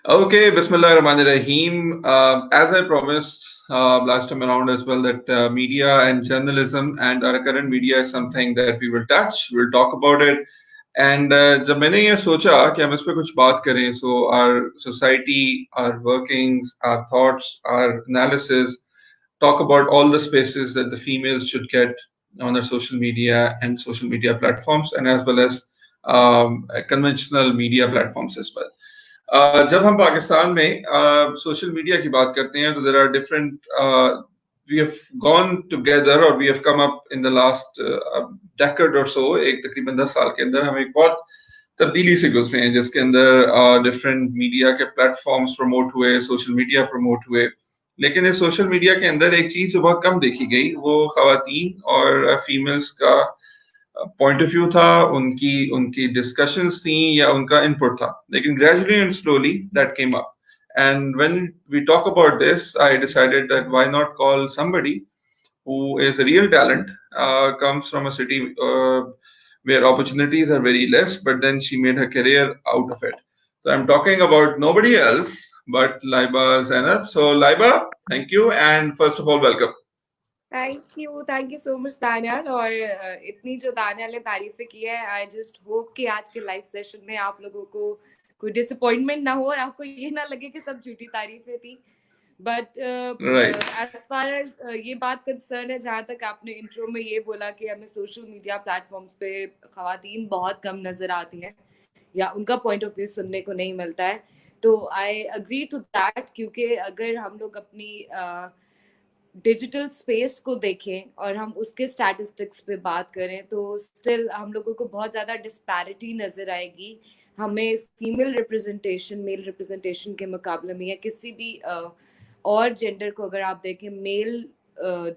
Okay, Bismillah Rahman Rahim. As I promised last time around as well, that media and journalism and our current media is something that we will touch, we'll talk about it. And जब मैंने ये सोचा कि हम इस पे कुछ बात करें, so our society, our workings, our thoughts, our analysis, talk about all the spaces that the females should get on their social media and social media platforms, and as well as conventional media platforms as well. जब हम पाकिस्तान में social media की बात करते हैं तो there are different we have gone together or we have come up in the last decade or so एक तकरीबन 10 साल के अंदर हम एक बहुत तब्दीली से गुजरे हैं जिसके अंदर डिफरेंट मीडिया के प्लेटफॉर्म्स प्रमोट हुए सोशल मीडिया प्रमोट हुए लेकिन इस सोशल मीडिया के अंदर एक चीज जो बहुत कम देखी गई वो खवातीन और फीमेल्स का पॉइंट ऑफ व्यू था उनकी उनकी डिस्कशंस थी या उनका इनपुट था लेकिन gradually and slowly that came up and when we talk about this I decided that why not call somebody who is a real talent comes from a city where opportunities are very less but then she made her career out of it so I'm talking about nobody else but Laiba Zainab so Laiba thank you and first of all welcome thank you so much Daniyal और इतनी जो दानियाल ने तारीफें की है I just hope कि आज के live session में आप लोगों को कोई डिसअपॉइंटमेंट ना हो और आपको ये ना लगे कि सब झूठी तारीफें थी बट एज फार एज ये बात कंसर्न है जहाँ तक आपने इंट्रो में ये बोला कि हमें सोशल मीडिया प्लेटफॉर्म्स पे खवातीन बहुत कम नजर आती हैं या उनका पॉइंट ऑफ व्यू सुनने को नहीं मिलता है तो आई अग्री टू दैट क्योंकि अगर हम लोग अपनी डिजिटल स्पेस को देखें और हम उसके स्टैटिस्टिक्स पे बात करें तो स्टिल हम लोगों को बहुत ज़्यादा डिस्पैरिटी नज़र आएगी हमें फीमेल रिप्रेजेंटेशन मेल रिप्रेजेंटेशन के मुकाबले में या किसी भी और जेंडर को अगर आप देखें मेल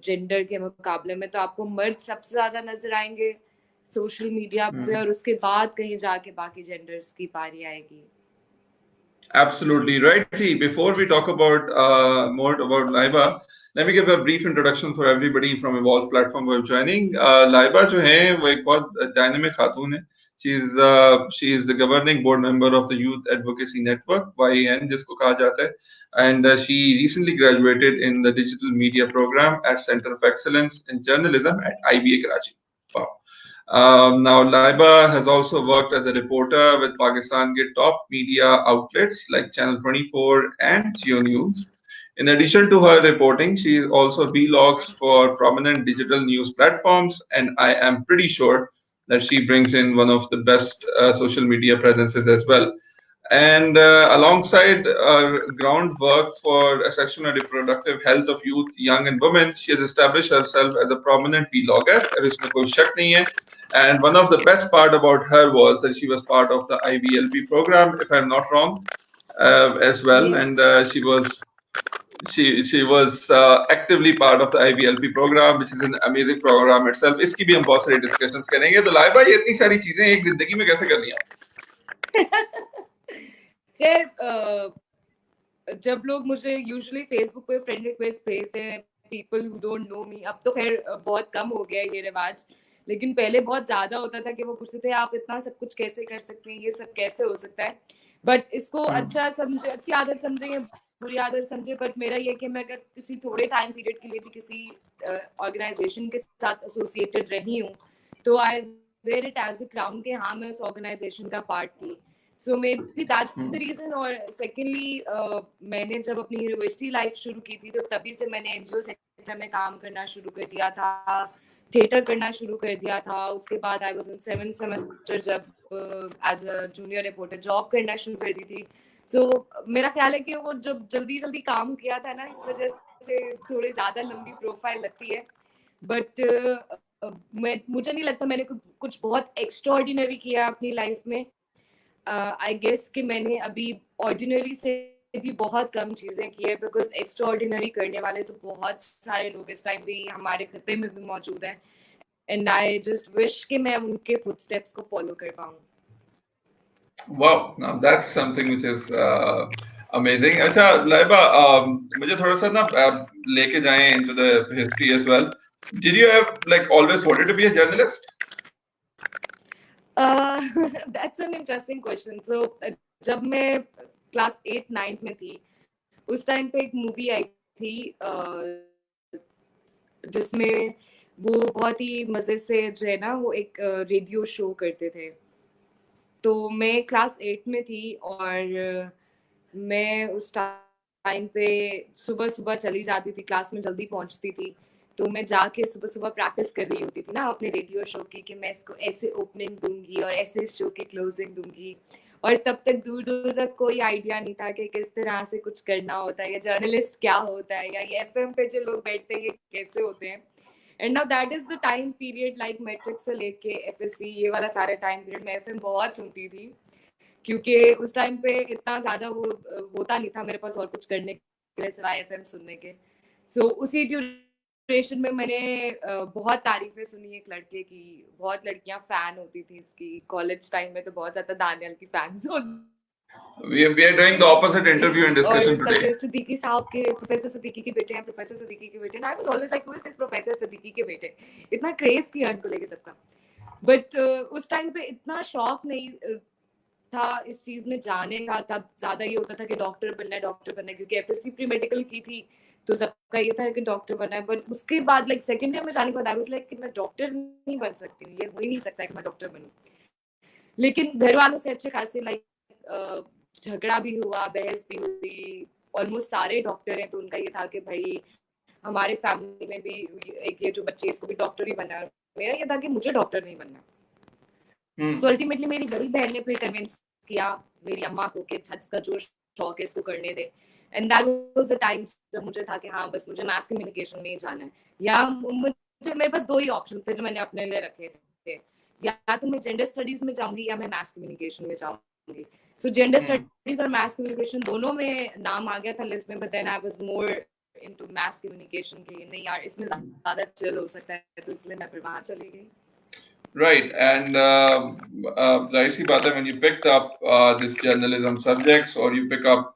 जेंडर के मुकाबले में तो आपको मर्द सबसे ज़्यादा नज़र आएंगे सोशल मीडिया पे और उसके बाद कहीं जाके बाकी जेंडर्स की पारी आएगी Absolutely right. See, before we talk about more about Laiba, let me give a brief introduction for everybody from Evolve platform who are joining. Laiba जो है वो एक बहुत dynamic खातून है. She is the governing board member of the Youth Advocacy Network YAN जिसको कहा जाता है, and she recently graduated in the digital media program at Center of Excellence in Journalism at IBA Karachi. Wow. Now, Laiba has also worked as a reporter with Pakistan के top media outlets like Channel 24 and Geo News. In addition to her reporting, she also vlogs for prominent digital news platforms, and I am pretty sure that she brings in one of the best social media presences as well. And alongside groundwork for sexual and reproductive health of youth, young and women, she has established herself as a prominent vlogger. इसमें कोई शक नहीं है. And one of the best part about her was that she was part of the IVLP program, if I'm not wrong, as well. Yes. And she was actively part of the IVLP program, which is an amazing program itself. इसकी भी हम बहुत सारी discussions करेंगे. तो लाइबा ये इतनी सारी चीजें एक जिंदगी में कैसे करनी है? खैर जब लोग मुझे यूजुअली फेसबुक पे फ्रेंड रिक्वेस्ट भेजते हैं पीपल हु डोंट नो मी अब तो खैर बहुत कम हो गया ये रिवाज लेकिन पहले बहुत ज्यादा होता था कि वो पूछते थे आप इतना सब कुछ कैसे कर सकते हैं ये सब कैसे हो सकता है बट इसको अच्छा समझे अच्छी आदत समझे या बुरी आदत समझे बट मेरा ये कि मैं अगर किसी थोड़े टाइम पीरियड के लिए भी किसी ऑर्गेनाइजेशन के साथ एसोसिएटेड रही हूँ तो I wear it as a crown के हाँ मैं उस ऑर्गेनाइजेशन का पार्ट थी so maybe that's the reason और सेकेंडली मैंने जब अपनी यूनिवर्सिटी लाइफ शुरू की थी तो तभी से मैंने एनजीओ सेक्टर में काम करना शुरू कर दिया था थिएटर करना शुरू कर दिया था उसके बाद I was in 7th semester जब as a junior reporter job करना शुरू कर दी थी सो मेरा ख्याल है कि वो जब जल्दी जल्दी काम किया था ना इस वजह से थोड़ी ज़्यादा लंबी प्रोफाइल लगती है बट मुझे नहीं लगता मैंने कुछ बहुत एक्स्ट्राऑर्डिनरी किया अपनी लाइफ में आई गेस कि मैंने अभी ऑर्डिनरी से भी बहुत कम चीज़ें की है बिकॉज एक्स्ट्राऑर्डिनरी करने वाले तो बहुत सारे लोग इस टाइम भी हमारे खत्ते में भी मौजूद हैं एंड आई जस्ट विश कि मैं उनके फुटस्टेप्स को फॉलो कर पाऊँ Wow, now that's something which is amazing. अच्छा लाइबा मुझे थोड़ा सा ना लेके जाएं into the history as well. Did you have like always wanted to be a journalist? That's an interesting question. So जब मैं क्लास 8-9 में थी, उस टाइम पे एक मूवी आई थी जिसमें वो बहुत ही मजे से जो है ना वो एक रेडियो शो करते थे। तो मैं क्लास 8 में थी और मैं उस टाइम पे सुबह सुबह चली जाती थी, क्लास में जल्दी पहुंचती थी। तो मैं जाके सुबह सुबह प्रैक्टिस कर रही होती थी ना अपने रेडियो शो की कि मैं इसको ऐसे ओपनिंग दूंगी और ऐसे शो की क्लोजिंग दूंगी। और तब तक दूर दूर तक कोई आइडिया नहीं था कि किस तरह से कुछ करना होता है या जर्नलिस्ट क्या होता है या ये एफएम पे जो लोग बैठते हैं ये कैसे होते हैं। And now that is the time period like matric से लेके एफएससी ये वाला सारा टाइम पीरियड मैं एफएम बहुत सुनती थी, क्योंकि उस टाइम पे इतना ज्यादा वो होता नहीं था मेरे पास और कुछ करने के लिए सिवाय एफएम सुनने के। सो उसी ड्यूरेशन में मैंने बहुत तारीफें सुनी एक लड़के की, बहुत लड़कियां फैन होती थी इसकी। कॉलेज टाइम में तो बहुत ज्यादा दानियल की फैंस होती। We are doing the opposite interview and और discussion today. सिद्दीकी साहब के, प्रोफेसर सिद्दीकी के बेटे हैं, प्रोफेसर सिद्दीकी के बेटे। I was always like who is this professor Siddiqui के बेटे, इतना क्रेज किया उनको लेके सबका। बट उस टाइम पे इतना शौक नहीं था इस चीज में जाने का। तब ज्यादा ये होता था कि डॉक्टर बनना है, क्योंकि एफएससी प्री मेडिकल की थी तो सबका ये था कि डॉक्टर बनना है। बट उसके बाद लाइक सेकंड ईयर में जाने के बाद आई वाज लाइक कि मैं डॉक्टर नहीं बन सकती हूँ, ये हो ही नहीं सकता है कि मैं डॉक्टर बनूं। लेकिन घर वालों से अच्छे खासे लाइक झगड़ा भी हुआ, बहस भी हुई। ऑलमोस्ट सारे डॉक्टर हैं तो उनका ये था कि भाई हमारे फैमिली में भी एक ये जो बच्चे इसको भी डॉक्टर ही बनना है। मेरा ये था कि मुझे डॉक्टर नहीं बनना। सो अल्टीमेटली मेरी बड़ी बहन ने फिर कन्विंस किया मेरी अम्मा को कि छत्स का जो शौक है इसको करने दे। And that was the time जब मुझे था कि हाँ बस मुझे मास कम्युनिकेशन में ही जाना है। या मुझे मेरे पास दो ही ऑप्शन थे जो मैंने अपने लिए रखे थे, या तो मैं जेंडर स्टडीज में जाऊंगी या मैं मास कम्युनिकेशन में जाऊंगी। सो जेंडर स्टडीज और मास कम्युनिकेशन दोनों में नाम आ गया था लिस्ट में, but then I was more into mass communication की नहीं यार इसमें ज्यादा चिल हो सकता है, तो इसलिए मैं फिर वहां चली गई। Right, and जाहिर सी बात है, when you picked up this journalism subjects or you pick up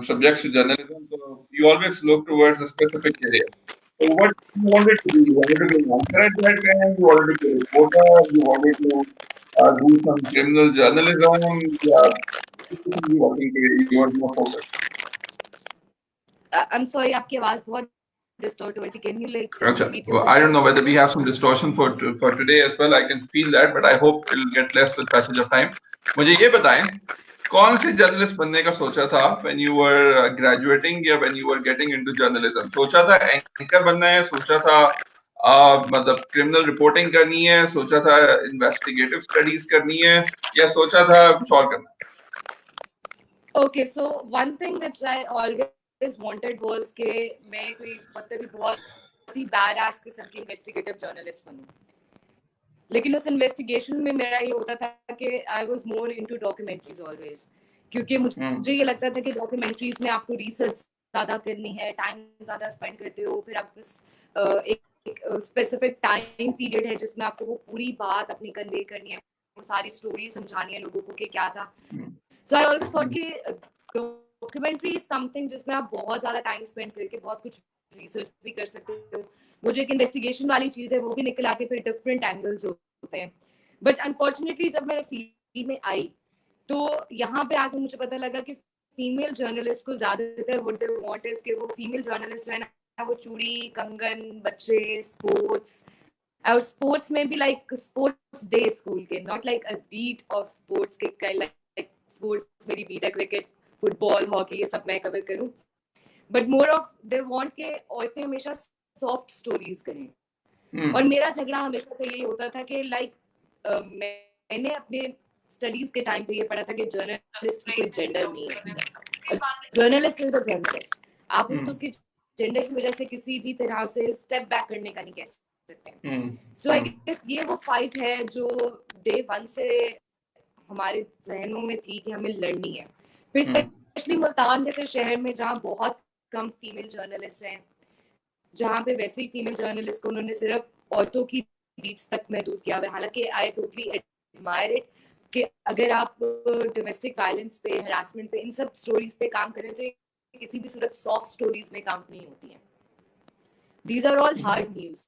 subjects to journalism, so you always look towards a specific area. So what you wanted to do? You wanted to be an anchor at that time. You wanted to be a reporter. You wanted to do some criminal journalism. Yeah, specifically working you are more focused. I'm sorry, आपकी आवाज बहुत distort हो रही थी। Can you like just Achha. repeat your Well, I don't question? know whether we have some distortion for today as well. I can feel that, but I hope it'll get less with passage of time. मुझे ये बताएं, कौन से journalist बनने का सोचा था when you were graduating या when you were getting into journalism? सोचा था एंकर बनना है, सोचा था मतलब क्रिमिनल रिपोर्टिंग करनी है, सोचा था इन्वेस्टिगेटिव स्टडीज करनी है, या सोचा था कुछ और करना है? Okay, so one thing which I always wanted was कि मैं कोई मतलब बहुत ही badass किस्म की investigative journalist बनूं। लेकिन उस इन्वेस्टिगेशन में मेरा ये होता था कि आई was more into documentaries always, क्योंकि मुझे ये लगता था कि डॉक्यूमेंट्रीज में आपको रिसर्च ज्यादा करनी है, टाइम ज्यादा स्पेंड करते हो, फिर आपको एक स्पेसिफिक टाइम पीरियड है जिसमें आपको वो पूरी बात अपनी कन्वे करनी है, वो सारी स्टोरी समझानी है लोगों को कि क्या था। सो आई ऑलवेज थॉट कि डॉक्यूमेंट्री इज समथिंग जिसमें आप बहुत ज्यादा टाइम स्पेंड करके बहुत कुछ रिसर्च भी कर सकते हो। वो जो एक इन्वेस्टिगेशन वाली चीज है वो भी निकल आके फिर डिफरेंट एंगल्स होते हैं। बट अनफॉर्चुनेटली जब मैं फील्ड में आई तो यहाँ पे आके मुझे पता लगा कि फीमेल जर्नलिस्ट को ज्यादातर व्हाट दे वांट इज कि वो फीमेल जर्नलिस्ट जो है ना वो चूड़ी कंगन बच्चे स्पोर्ट्स, और स्पोर्ट्स में भी लाइक स्पोर्ट्स डे स्कूल के, not like a beat of sports के, लाइक स्पोर्ट्स मेरी बीट है क्रिकेट फुटबॉल हॉकी ये सब मैं कवर करूँ। But more of they want के औरतें हमेशा सॉफ्ट स्टोरीज करें। और मेरा झगड़ा हमेशा से यही होता था कि लाइक मैंने अपने स्टडीज के टाइम पे ये पढ़ा था कि जर्नलिस्ट की कोई जेंडर नहीं है, जर्नलिस्ट इज अ जर्नलिस्ट। आप उसको उसकी जेंडर की वजह से किसी भी तरह से स्टेप बैक करने का नहीं कह सकते। सो आई गेस ये वो फाइट है जो डे वन से हमारे जहनों में थी कि हमें लड़नी है। फिर स्पेशली मुल्तान जैसे शहर में जहाँ बहुत कम फीमेल जर्नलिस्ट हैं, जहाँ पे वैसे ही फीमेल जर्नलिस्ट को उन्होंने सिर्फ औरतों की बीट्स तक महदूद किया हुआ है। हालांकि आई टोटली एडमायर इट कि अगर आप डोमेस्टिक वायलेंस पे, हरासमेंट पे, इन सब स्टोरीज पे काम करें तो किसी भी सूरत सॉफ्ट स्टोरीज में काम नहीं होती हैं। These are all hard news.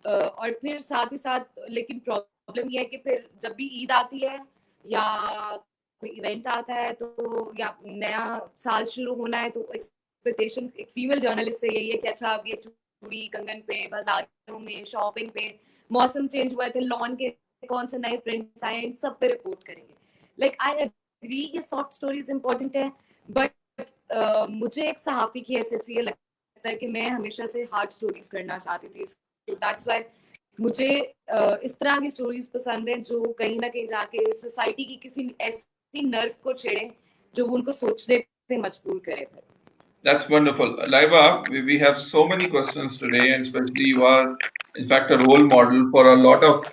और फिर साथ ही साथ लेकिन प्रॉब्लम यह है कि फिर जब भी ईद आती है या इवेंट आता है तो या नया साल शुरू होना है तो एक्सपेक्टेशन एक फीमेल जर्नलिस्ट से यही है कि अच्छा अब ये चूड़ी कंगन पे, बाजारों में, शॉपिंग पे, मौसम चेंज हुआ है, लॉन के कौन से नए प्रिंट्स आए, इन सब पे रिपोर्ट करेंगे. लाइक आई एग्री ये सॉफ्ट स्टोरीज इंपॉर्टेंट है, बट मुझे एक सहाफी की हैसियत से ये लगता है कि मैं हमेशा से हार्ड स्टोरीज करना चाहती थी. सो दैट्स व्हाई मुझे इस तरह की स्टोरीज पसंद है जो कहीं ना कहीं जाके सोसाइटी की किसी ऐसी नर्व को छेड़े जो वो उनको सोचने पे मजबूर करे. That's wonderful. Laiba, we have so many questions today, and especially you are, in fact, a role model for a lot of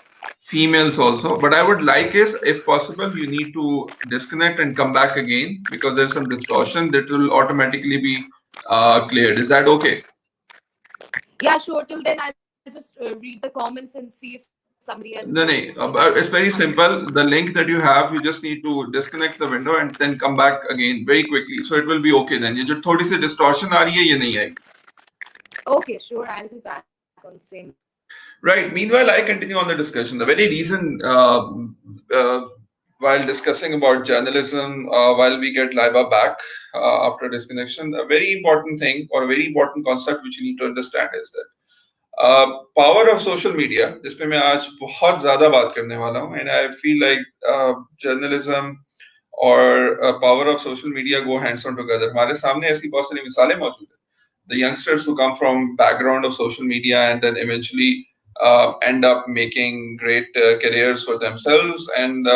females also. But I would like is, if possible, you need to disconnect and come back again because there's some distortion that will automatically be cleared. Is that okay? Yeah, sure. Till then, I'll just read the comments and see if somebody has. No, it's very simple. The link that you have, you just need to disconnect the window and then come back again very quickly. So it will be okay then. ये जो थोड़ी सी distortion आ रही है ये नहीं आएगी. Okay, sure. I'll be back on the same. Right. Meanwhile, I continue on the discussion. The very reason, while discussing about journalism, while we get Laiba back after disconnection, a very important thing or a very important concept which you need to understand is that power of social media, जिसपे मैं आज बहुत ज्यादा बात करने वाला हूँ. And I feel like journalism और power of social media go hands on together. हमारे सामने ऐसी बहुत सारी मिसालें मौजूद हैं. The youngsters who come from background of social media and then eventually end up making great careers for themselves and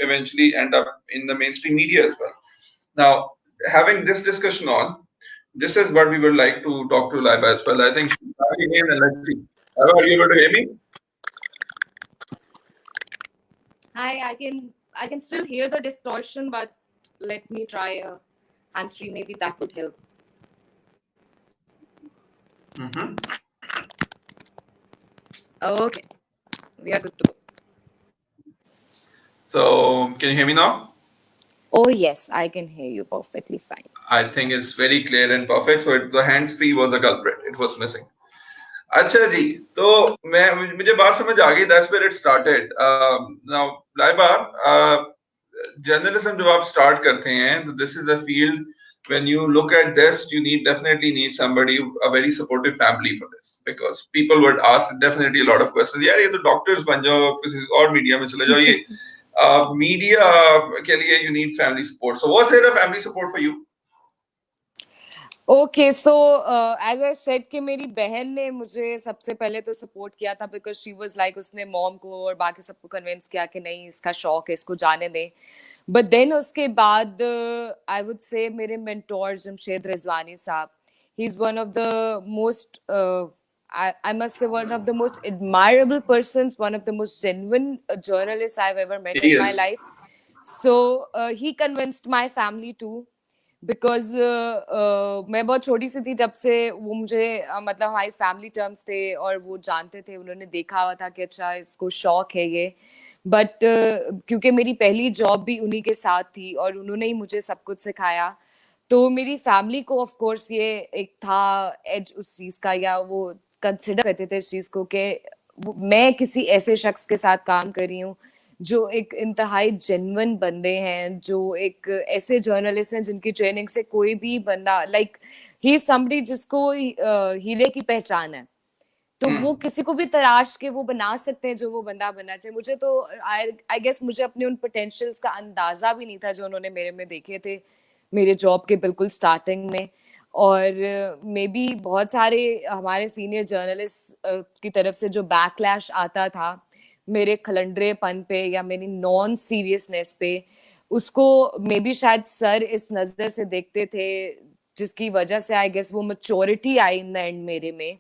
eventually end up in the mainstream media as well. Now, having this discussion on, this is what we would like to talk to Laiba as well. I think she's back again, and let's see. Laiba, are you able to hear me? Hi, I can still hear the distortion, but let me try a hands-free. Maybe that would help. Okay, we are good to go. So, can you hear me now? Oh yes, I can hear you perfectly fine. I think it's very clear and perfect. So the hands-free was a culprit. It was missing. अच्छा जी, तो मुझे बात समझ आ गई. That's where it started. Now, Laiba, journalism जब आप start करते हैं, तो this is a field. When you look at this, you definitely need somebody, a very supportive family for this, because people would ask definitely a lot of questions. यार ये तो doctors बन जाओ, किसी और मीडिया में चले जाओ. ये मीडिया के लिए you need family support. So was there a family support for you? Okay, so as I said कि मेरी बहन ने मुझे सबसे पहले तो सपोर्ट किया था because she was like उसने मॉम को और बाकी सबको कन्विंस किया कि नहीं इसका शौक है इसको जाने दें. But then उसके बाद I would say मेरे mentor जमशेद रिजवानी साहब, he's one of the most I must say one of the most admirable persons, one of the most genuine journalists I've ever met in my life. So he convinced my family too. Because मैं बहुत छोटी सी थी जब से वो मुझे मतलब हमारी फैमिली टर्म्स थे और वो जानते थे, उन्होंने देखा हुआ था कि अच्छा इसको शौक है ये. बट क्योंकि मेरी पहली जॉब भी उन्हीं के साथ थी और उन्होंने ही मुझे सब कुछ सिखाया, तो मेरी फैमिली को ऑफ कोर्स ये एक था एज उस चीज का, या वो कंसिडर करते थे इस चीज को कि मैं किसी ऐसे शख्स के साथ काम कर रही हूँ जो एक इंतहाई जेन्युइन बंदे हैं, जो एक ऐसे जर्नलिस्ट हैं जिनकी ट्रेनिंग से कोई भी बंदा लाइक ही समबडी जिसको हीरे की पहचान है, तो वो किसी को भी तराश के वो बना सकते हैं जो वो बंदा बनना चाहिए. मुझे तो आई गेस मुझे अपने उन पोटेंशियल्स का अंदाजा भी नहीं था जो उन्होंने मेरे में देखे थे मेरे जॉब के बिल्कुल स्टार्टिंग में. और मे बी बहुत सारे हमारे सीनियर जर्नलिस्ट की तरफ से जो बैकलैश आता था मेरे खलंडरेपन पे या मेरी नॉन सीरियसनेस पे, उसको मे बी शायद सर इस नजर से देखते थे जिसकी वजह से आई गेस वो maturity I in the end मेरे में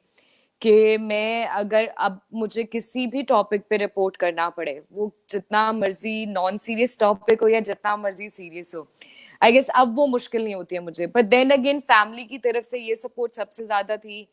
कि मैं अगर अब मुझे किसी भी टॉपिक पे रिपोर्ट करना पड़े, वो जितना मर्जी नॉन सीरियस टॉपिक हो या जितना मर्जी सीरियस हो, आई गेस अब वो मुश्किल नहीं होती है मुझे. बट देन अगेन फैमिली की तरफ से ये सपोर्ट सबसे ज्यादा थी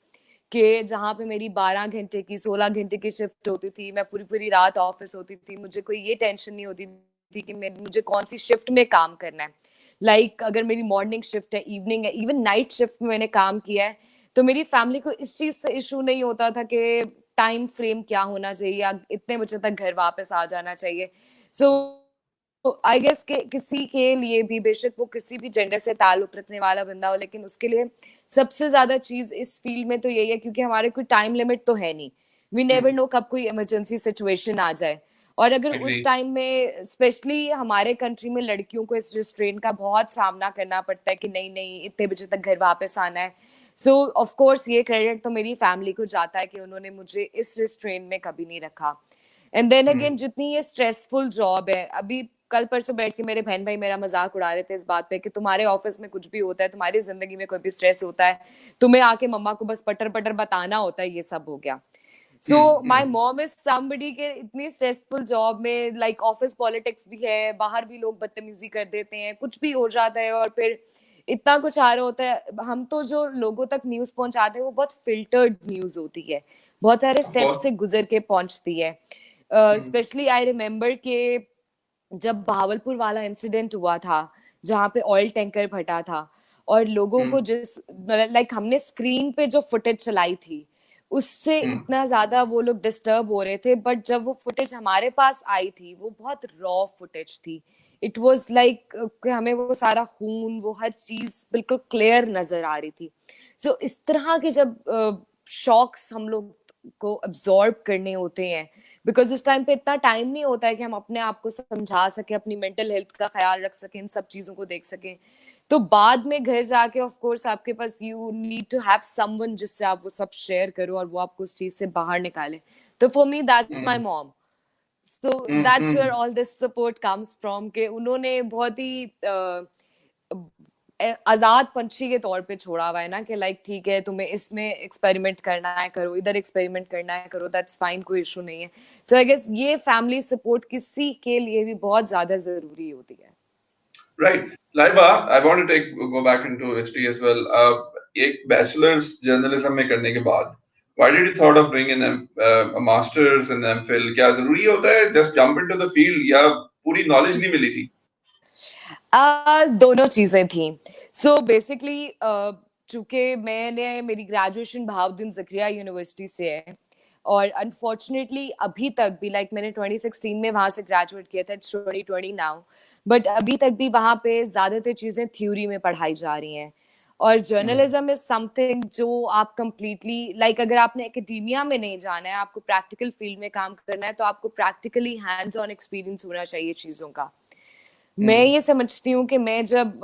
कि जहाँ पे मेरी 12 घंटे की 16 घंटे की शिफ्ट होती थी, मैं पूरी पूरी रात ऑफिस होती थी, मुझे कोई ये टेंशन नहीं होती थी कि मुझे कौन सी शिफ्ट में काम करना है. लाइक अगर मेरी मॉर्निंग शिफ्ट है, इवनिंग है, इवन नाइट शिफ्ट में मैंने काम किया है, तो मेरी फैमिली को इस चीज से इशू नहीं होता था कि टाइम फ्रेम क्या होना चाहिए या इतने बजे तक घर वापस आ जाना चाहिए. सो आई गेस के किसी के लिए भी, बेशक वो किसी भी जेंडर से ताल्लुक रखने वाला बंदा हो, लेकिन उसके लिए सबसे ज्यादा चीज इस फील्ड में तो यही है, क्योंकि हमारे कोई टाइम लिमिट तो है नहीं, वी नेवर नो कब कोई इमरजेंसी सिचुएशन आ जाए। और अगर उस एग्री। टाइम में स्पेशली हमारे कंट्री में लड़कियों को इस रिस्ट्रेन का बहुत सामना करना पड़ता है कि नहीं नहीं इतने बजे तक घर वापस आना है। सो ऑफ कोर्स ये क्रेडिट तो मेरी फैमिली को जाता है कि उन्होंने मुझे इस रिस्ट्रेन में कभी नहीं रखा। एंड देन अगेन जितनी ये स्ट्रेसफुल जॉब है, अभी कल परसों बैठ के मेरे बहन भाई मेरा मजाक उड़ा रहे थे इस बात पे कि तुम्हारे ऑफिस में कुछ भी होता है, तुम्हारी जिंदगी में कोई भी स्ट्रेस होता है, तुम्हें आके मम्मा को बस पटर पटर बताना होता है, ये सब हो गया। सो माई मॉम इज समबडी के इतनी स्ट्रेसफुल जॉब में, लाइक ऑफिस पॉलिटिक्स भी है, बाहर भी लोग बदतमीजी कर देते हैं, कुछ भी हो जाता है, और फिर इतना कुछ आ रहा होता है। हम तो जो लोगों तक न्यूज पहुंचाते हैं वो बहुत फिल्टर्ड न्यूज होती है, बहुत सारे ऑफ स्टेप्स कोर्स। से गुजर के पहुंचती है। स्पेशली आई रिमेम्बर के जब बहावलपुर वाला इंसिडेंट हुआ था जहाँ पे ऑयल टैंकर फटा था, और लोगों को जिस लाइक हमने स्क्रीन पे जो फुटेज चलाई थी उससे इतना ज्यादा वो लोग डिस्टर्ब हो रहे थे, बट जब वो फुटेज हमारे पास आई थी वो बहुत रॉ फुटेज थी। इट वाज लाइक हमें वो सारा खून, वो हर चीज बिल्कुल क्लियर नजर आ रही थी। सो इस तरह के जब शॉक्स हम लोग को अब्सॉर्ब करने होते हैं, बिकॉज उस टाइम पे इतना टाइम नहीं होता है कि हम अपने आप को समझा सके, अपनी मेंटल हेल्थ का ख्याल रख सकें, इन सब चीजों को देख सकें, तो बाद में घर जाके ऑफ कोर्स आपके पास you need to have someone जिससे आप वो सब शेयर करो और वो आपको उस चीज से बाहर निकाले। तो for me that's my mom. So that's where all this support comes from, के उन्होंने बहुत ही आजाद पंछी के तौर पे छोड़ा हुआ है ना, कि लाइक ठीक है तुम्हें इसमें एक्सपेरिमेंट करना है करो, इधर एक्सपेरिमेंट करना है करो, दैट्स फाइन, कोई इशू नहीं है। सो आई गेस ये फैमिली सपोर्ट किसी के लिए भी बहुत ज्यादा जरूरी होती है। Right. Laiba, I want to go back into history as well. एक bachelor's journalism में करने के बाद, why did you thought of doing a master's and MPhil? क्या जरूरी होता है just jump into the field या पूरी knowledge नहीं मिली थी? दोनों चीजें थी। सो बेसिकली चूंकि मेरी ग्रेजुएशन बहाउद्दीन ज़करिया यूनिवर्सिटी से है, और अनफॉर्चुनेटली अभी तक भी लाइक मैंने 2016 में वहां से ग्रेजुएट किया था, 2020 नाउ, बट अभी तक भी वहां पे ज्यादातर चीजें थ्योरी में पढ़ाई जा रही हैं। और जर्नलिज्म इज समथिंग जो आप कंप्लीटली लाइक अगर आपने एकेडेमिया में नहीं जाना है, आपको प्रैक्टिकल फील्ड में काम करना है, तो आपको प्रैक्टिकली हैंड्स ऑन एक्सपीरियंस होना चाहिए चीजों का। मैं ये समझती हूँ कि मैं जब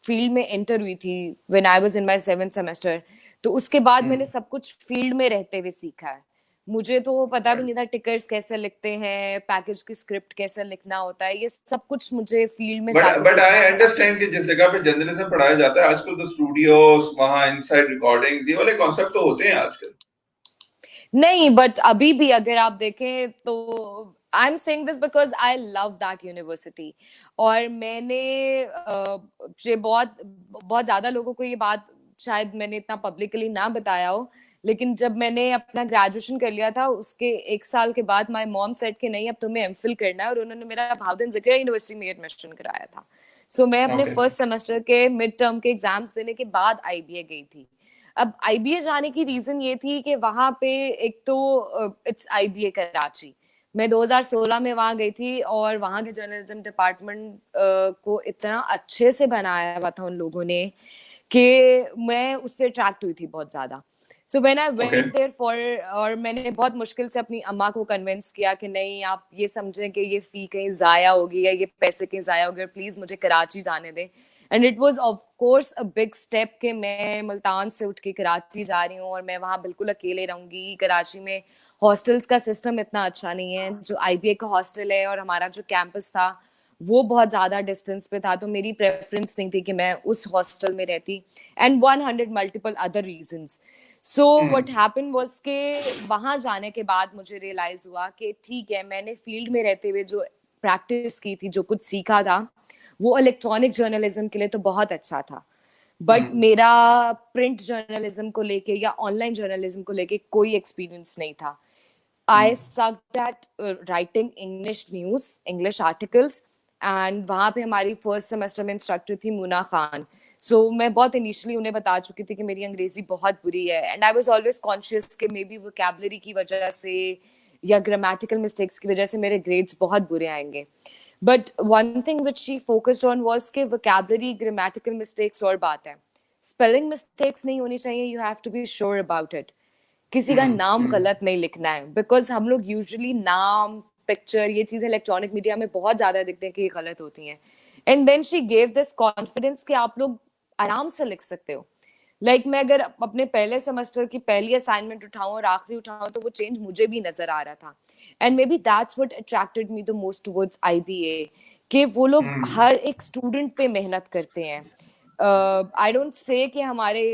फील्ड में एंटर हुई थी when I was in my 7th semester, तो उसके बाद मैंने सब कुछ फील्ड में रहते हुए सीखा है। मुझे तो पता भी नहीं था टिकर्स कैसे लिखते हैं, पैकेज की स्क्रिप्ट कैसे लिखना होता है, ये सब कुछ मुझे फील्ड में जाके बट आई सीखना पड़ा। अंडरस्टैंड कि जिस जगह पे जर्नलिज्म पढ़ाया जाता है आजकल, तो स्टूडियोज वहाँ इनसाइड रिकॉर्डिंग्स ये वाले कॉन्सेप्ट तो होते हैं आजकल। नहीं, बट अभी भी अगर आप देखें तो I am saying this because I love that university. और मैंने ये बहुत बहुत ज्यादा लोगों को ये बात शायद मैंने इतना पब्लिकली ना बताया हो, लेकिन जब मैंने अपना ग्रेजुएशन कर लिया था उसके 1 साल के बाद माय मॉम सेड कि नहीं अब तुम्हें एमफिल करना है, और उन्होंने मेरा बहाउद्दीन ज़करिया यूनिवर्सिटी में एडमिशन कराया था। सो मैं अपने फर्स्ट सेमेस्टर के मिड टर्म के एग्जाम्स देने के बाद आईबीए गई थी। अब आईबीए जाने की रीजन ये थी कि वहां पे एक तो इट्स आईबीए कराची, मैं 2016 में वहां गई थी, और वहां के जर्नलिज्म डिपार्टमेंट को इतना अच्छे से बनाया हुआ था उन लोगों ने कि मैं उससे अट्रैक्ट हुई थी बहुत ज्यादा। So when I went there for, और मैंने बहुत मुश्किल से अपनी अम्मा को कन्विंस किया कि नहीं आप ये समझें कि ये फी कहीं जाया होगी या ये पैसे कहीं जाया होगी, प्लीज मुझे कराची जाने दें। And it was of course a big step कि मैं मुल्तान से उठ के कराची जा रही हूँ और मैं वहां बिल्कुल अकेले रहूंगी। कराची में हॉस्टल्स का सिस्टम इतना अच्छा नहीं है, जो आईबीए का हॉस्टल है और हमारा जो कैंपस था वो बहुत ज्यादा डिस्टेंस पे था, तो मेरी प्रेफरेंस नहीं थी कि मैं उस हॉस्टल में रहती, and 100 multiple other reasons. So what happened was के वहां जाने के बाद मुझे रियलाइज हुआ कि ठीक है, मैंने फील्ड में रहते हुए जो प्रैक्टिस की थी, जो कुछ सीखा था, वो इलेक्ट्रॉनिक जर्नलिज्म के लिए तो बहुत अच्छा था, बट मेरा प्रिंट जर्नलिज्म को लेके या ऑनलाइन जर्नलिज्म को लेके कोई एक्सपीरियंस नहीं था। I sucked at writing English news, English articles, and वहाँ पे हमारी फर्स्ट सेमेस्टर में इंस्ट्रक्टर थी मुना खान। सो मैं बहुत इनिशियली उन्हें बता चुकी थी कि मेरी अंग्रेजी बहुत बुरी है, and I was always conscious कि मे बी वोकैबुलरी की वजह से या ग्रामेटिकल मिस्टेक्स की वजह से मेरे ग्रेड्स बहुत बुरे आएंगे। But one thing which she focused on was कि vocabulary, grammatical mistakes और बात है. Spelling mistakes नहीं होनी चाहिए. You have to be sure about it. किसी का नाम गलत नहीं लिखना है. Because हम लोग usually नाम, picture, ये चीजें इलेक्ट्रॉनिक मीडिया में बहुत ज्यादा दिखते हैं कि ये गलत होती हैं. And then she gave this confidence कि आप लोग आराम से लिख सकते हो. लाइक मैं अगर अपने पहले सेमेस्टर की पहली असाइनमेंट उठाऊं और आखिरी उठाऊं तो वो चेंज मुझे भी नजर आ रहा था. And may be that's what attracted me the most towards IBA कि वो लोग हर एक स्टूडेंट पे मेहनत करते हैं. आई डोंट से कि हमारे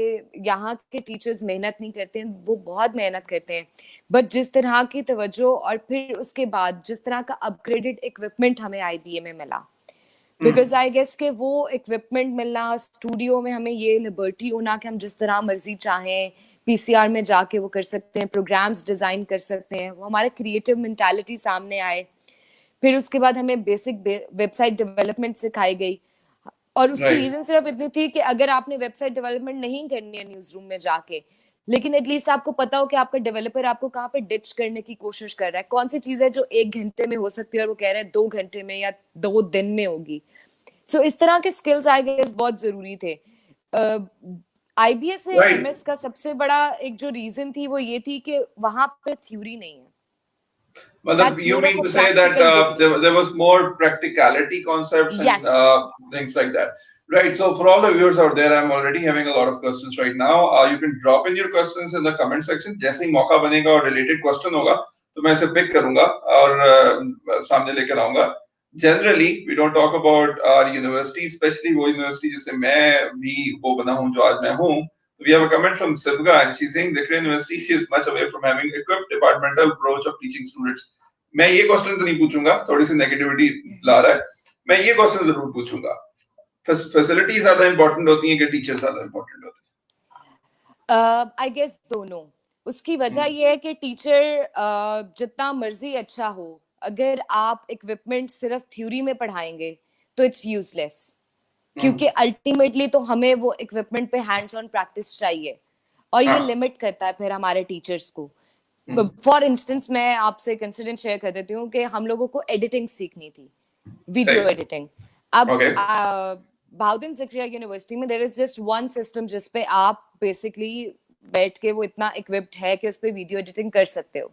यहाँ के टीचर्स मेहनत नहीं करते हैं, वो बहुत मेहनत करते हैं. बट जिस तरह की तवज्जो और फिर उसके बाद जिस तरह का अपग्रेडेड इक्विपमेंट हमें IBA में मिला, बिकॉज आई गेस के वो इक्विपमेंट मिलना, स्टूडियो में हमें ये लिबर्टी होना कि हम जिस तरह मर्जी चाहें PCR में जाके वो कर सकते हैं, प्रोग्राम्स डिजाइन कर सकते हैं, वो हमारे क्रिएटिव मेंटालिटी सामने आए. फिर उसके बाद हमें बेसिक वेबसाइट डेवलपमेंट सिखाई गई. और उसकी रीजन सिर्फ इतनी थी कि अगर आपने वेबसाइट डेवलपमेंट नहीं करनी है न्यूज रूम में जाके, लेकिन एटलीस्ट आपको पता हो कि आपका डेवलपर आपको कहाँ पे डिच करने की कोशिश कर रहा है, कौन सी चीज है जो 1 घंटे में हो सकती है और वो कह रहा है 2 घंटे में या 2 दिन में होगी. सो इस तरह के स्किल्स आई गेस बहुत जरूरी थे. IBS में MS का सबसे बड़ा एक जो रीजन थी वो ये थी कि वहां पे थ्योरी नहीं है. Well, you mean to say that there was more practicality concepts and things like that, right? So for all the viewers out there, I'm already having a lot of questions right now. You can drop in your questions in the comment section. जैसे ही मौका बनेगा और related question होगा, तो मैं इसे pick करूँगा और सामने लेकर आऊँगा. Generally, we don't talk about our university, especially वो university जिससे मैं भी वो बना हूँ जो आज मैं हूँ. We have a comment from Sibga, and she's saying Zikri University is much away from having equipped departmental approach of teaching students. मैं ये क्वेश्चन तो नहीं पूछूंगा, थोड़ी सी नेगेटिविटी ला रहा है. मैं ये क्वेश्चन जरूर पूछूंगा. फैसिलिटीज ज्यादा इंपॉर्टेंट होती हैं कि टीचर्स ज्यादा इंपॉर्टेंट होते हैं? आई गेस दोनों. उसकी वजह ये है कि टीचर जितना मर्जी अच्छा हो, अगर आप इक्विपमेंट सिर्फ थ्योरी में पढ़ाएंगे तो इट्स यूजलेस. क्योंकि अल्टीमेटली तो हमें वो इक्विपमेंट पे हैंड्स ऑन प्रैक्टिस चाहिए और ये लिमिट करता है फिर हमारे टीचर्स को. फॉर इंस्टेंस मैं आपसे एक इंसिडेंट शेयर कर देती हूँ कि हम लोगों को एडिटिंग सीखनी थी, वीडियो एडिटिंग. अब बहाउद्दीन ज़िक्रिया यूनिवर्सिटी में there is just one system जिस पे आप बेसिकली बैठ के वो इतना इक्विप्ड है कि उस पे वीडियो एडिटिंग कर सकते हो.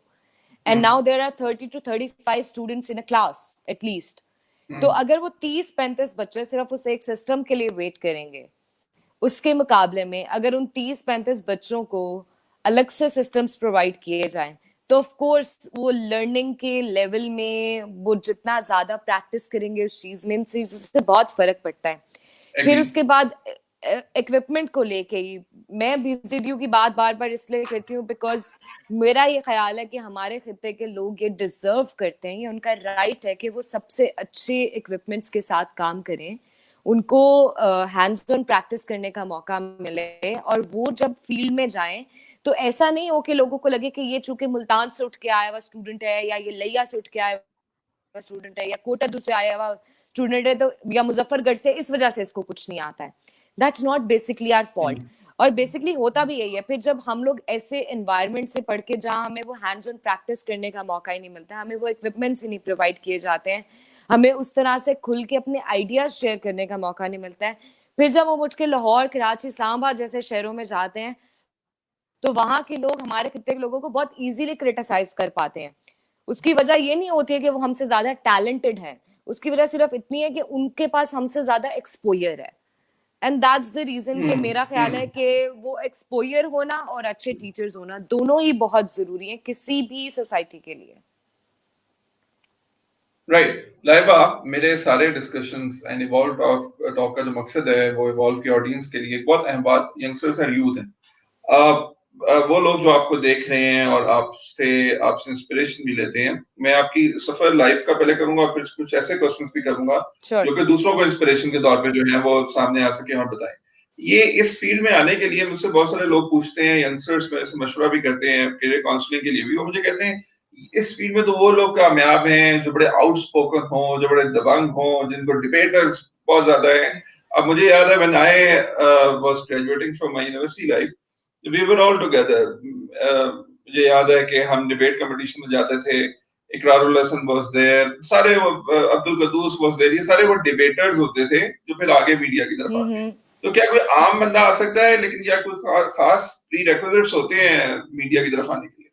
And now there are 30 to 35 students in a class at least. तो अगर वो 30-35 बच्चे सिर्फ उस एक सिस्टम के लिए वेट करेंगे, उसके मुकाबले में अगर उन 30-35 बच्चों को अलग से सिस्टम्स प्रोवाइड किए जाएं, तो ऑफ कोर्स वो लर्निंग के लेवल में वो जितना ज्यादा प्रैक्टिस करेंगे उस चीज में, इन चीजों से बहुत फर्क पड़ता है. फिर उसके बाद इक्विपमेंट को लेके ही मैं BZDU की बात बार बार इसलिए करती हूँ बिकॉज मेरा ये ख्याल है कि हमारे खित्ते के लोग ये डिजर्व करते हैं, ये उनका राइट है कि वो सबसे अच्छे इक्विपमेंट्स के साथ काम करें, उनको हैंड्स ऑन प्रैक्टिस करने का मौका मिले और वो जब फील्ड में जाएं तो ऐसा नहीं हो कि लोगों को लगे कि ये चूंकि मुल्तान से उठ के आया हुआ स्टूडेंट है या ये लिया से उठ के आया हुआ स्टूडेंट है या कोटा से आया हुआ स्टूडेंट है तो या मुजफ्फरगढ़ से, इस वजह से इसको कुछ नहीं आता है. That's not basically our fault. और बेसिकली होता भी यही है. फिर जब हम लोग ऐसे एनवायरनमेंट से पढ़ के जहाँ हमें वो हैंड्स ऑन प्रैक्टिस करने का मौका ही नहीं मिलता, हमें वो इक्विपमेंट्स ही नहीं प्रोवाइड किए जाते हैं, हमें उस तरह से खुल के अपने आइडियाज शेयर करने का मौका नहीं मिलता है. फिर जब हम उठ के लाहौर, कराची, इस्लामाबाद जैसे शहरों में जाते हैं तो वहाँ के लोग हमारे खित्ते के लोगों को बहुत इजीली क्रिटिसाइज कर पाते हैं. उसकी वजह ये नहीं होती है कि वो हमसे ज्यादा टैलेंटेड है, उसकी वजह सिर्फ इतनी है कि उनके पास हमसे ज्यादा एक्सपोजर है. एंड दैट्स द रीजन कि मेरा ख्याल है कि वो एक्सपोजर होना और अच्छे टीचर्स होना दोनों ही बहुत जरूरी है किसी भी सोसाइटी के लिए. राइट. लाइबा, मेरे सारे डिस्कशंस एंड इवॉल्व टॉक का जो मकसद है वो इवॉल्व की ऑडियंस के लिए बहुत अहम बात यंगस्टर्स और यूथ है. वो लोग जो आपको देख रहे हैं और आपसे इंस्पिरेशन भी लेते हैं. मैं आपकी सफर लाइफ का पहले करूंगा, फिर कुछ ऐसे क्वेश्चंस भी करूंगा जो कि दूसरों को इंस्पिरेशन के तौर पे जो है वो सामने आ सके और बताएं. ये इस फील्ड में आने के लिए मुझसे बहुत सारे लोग पूछते हैं, यंगस्टर्स मेरे से मशवरा भी करते हैं करियर काउंसलिंग के लिए भी. वो मुझे कहते हैं इस फील्ड में तो वो लोग कामयाब हैं जो बड़े आउटस्पोकन हो, जो बड़े दबंग हो, जिनको डिबेटर्स बहुत ज्यादा है. अब मुझे याद है when I was graduating from my university life, we were all together. मुझे याद है कि हम डिबेट कंपटीशन में जाते थे. इकरारुल हसन वाज देयर, सारे वो अब्दुल कद्दूस वाज देयर, ये सारे वो डिबेटर्स होते थे जो फिर आगे मीडिया की तरफ आ गए। तो क्या कोई आम बंदा आ सकता है, लेकिन या कोई खास प्री रिक्विजिट्स होते हैं मीडिया की तरफ आने के लिए?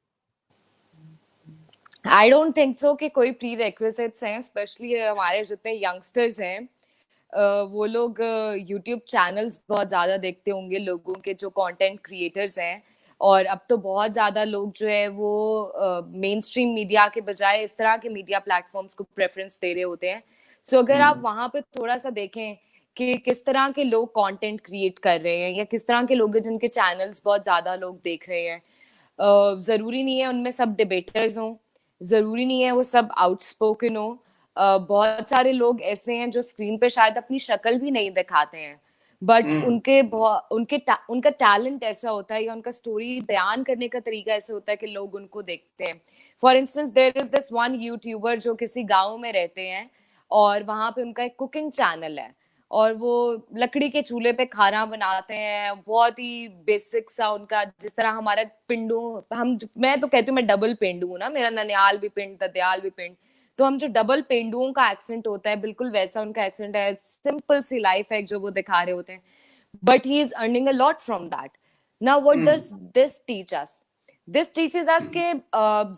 आई डोंट थिंक सो कि कोई प्री रिक्विजिट्स हैं, स्पेशली हमारे जितने यंगस्टर्स हैं वो लोग यूट्यूब चैनल्स बहुत ज़्यादा देखते होंगे, लोगों के जो कंटेंट क्रिएटर्स हैं। और अब तो बहुत ज़्यादा लोग जो है वो मेन स्ट्रीम मीडिया के बजाय इस तरह के मीडिया प्लेटफॉर्म्स को प्रेफरेंस दे रहे होते हैं। सो अगर आप वहाँ पे थोड़ा सा देखें कि किस तरह के लोग कंटेंट क्रिएट कर रहे हैं या किस तरह के लोग हैं जिनके चैनल्स बहुत ज़्यादा लोग देख रहे हैं, ज़रूरी नहीं है उनमें सब डिबेटर्स हों, ज़रूरी नहीं है वो सब आउटस्पोकन हो। बहुत सारे लोग ऐसे हैं जो स्क्रीन पे शायद अपनी शक्ल भी नहीं दिखाते हैं, बट उनका टैलेंट ऐसा होता है या उनका स्टोरी बयान करने का तरीका ऐसा होता है कि लोग उनको देखते हैं। For instance there is this one YouTuber जो किसी गांव में रहते हैं और वहां पे उनका एक कुकिंग चैनल है और वो लकड़ी के चूल्हे पे खाना बनाते हैं, बहुत ही बेसिक सा उनका, जिस तरह हमारा पिंडू, मैं तो कहती हूँ मैं डबल पेंडू हूँ ना, मेरा ननियाल भी पिंड ददयाल भी पिंड, तो हम जो डबल पेंडुओं का एक्सेंट होता है बिल्कुल वैसा उनका एक्सेंट है। सिंपल सी लाइफ है जो वो दिखा रहे होते हैं, but he is earning a lot from that. Now what does this teach us? This teaches us के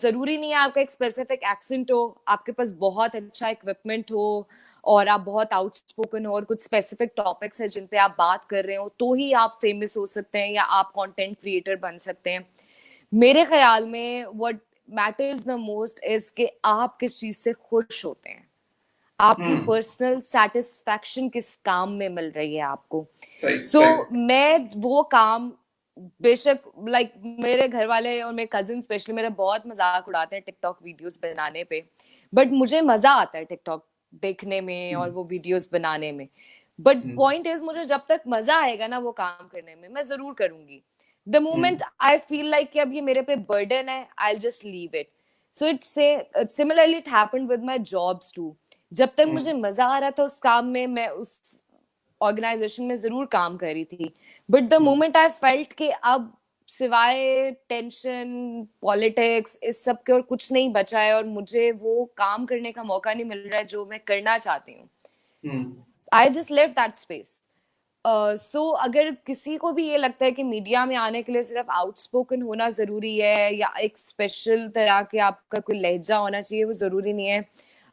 जरूरी नहीं है आपका एक स्पेसिफिक एक्सेंट हो, आपके पास बहुत अच्छा इक्विपमेंट हो और आप बहुत आउटस्पोकन हो और कुछ स्पेसिफिक टॉपिक्स है जिन पे आप बात कर रहे हो तो ही आप फेमस हो सकते हैं या आप कंटेंट क्रिएटर बन सकते हैं। मेरे ख्याल में what matters the most is कि आप किस चीज से खुश होते हैं, आपकी पर्सनल सेटिस्फैक्शन किस काम में मिल रही है आपको। सो मैं वो काम बेशक लाइक मेरे घर वाले और मेरे कजिन स्पेशली मेरा बहुत मजाक उड़ाते हैं टिकटॉक वीडियोस बनाने पे, बट मुझे मजा आता है टिकटॉक देखने में और वो वीडियोस बनाने में। बट पॉइंट इज मुझे जब तक मजा आएगा ना वो काम करने में मैं जरूर करूंगी। The moment I feel like कि अब ये मेरे पे बर्डन है, I just leave it. So it's similarly it happened with my jobs too. जब तक मुझे मजा आ रहा था उस काम में मैं उस ऑर्गेनाइजेशन में जरूर काम कर रही थी, but the moment I felt कि अब सिवाय टेंशन पॉलिटिक्स इस सब के और कुछ नहीं बचा है और मुझे वो काम करने का मौका नहीं मिल रहा है जो मैं करना चाहती हूँ, I just left that space. So अगर किसी को भी ये लगता है कि मीडिया में आने के लिए सिर्फ आउटस्पोकन होना जरूरी है या एक स्पेशल तरह के आपका कोई लहजा होना चाहिए, वो जरूरी नहीं है।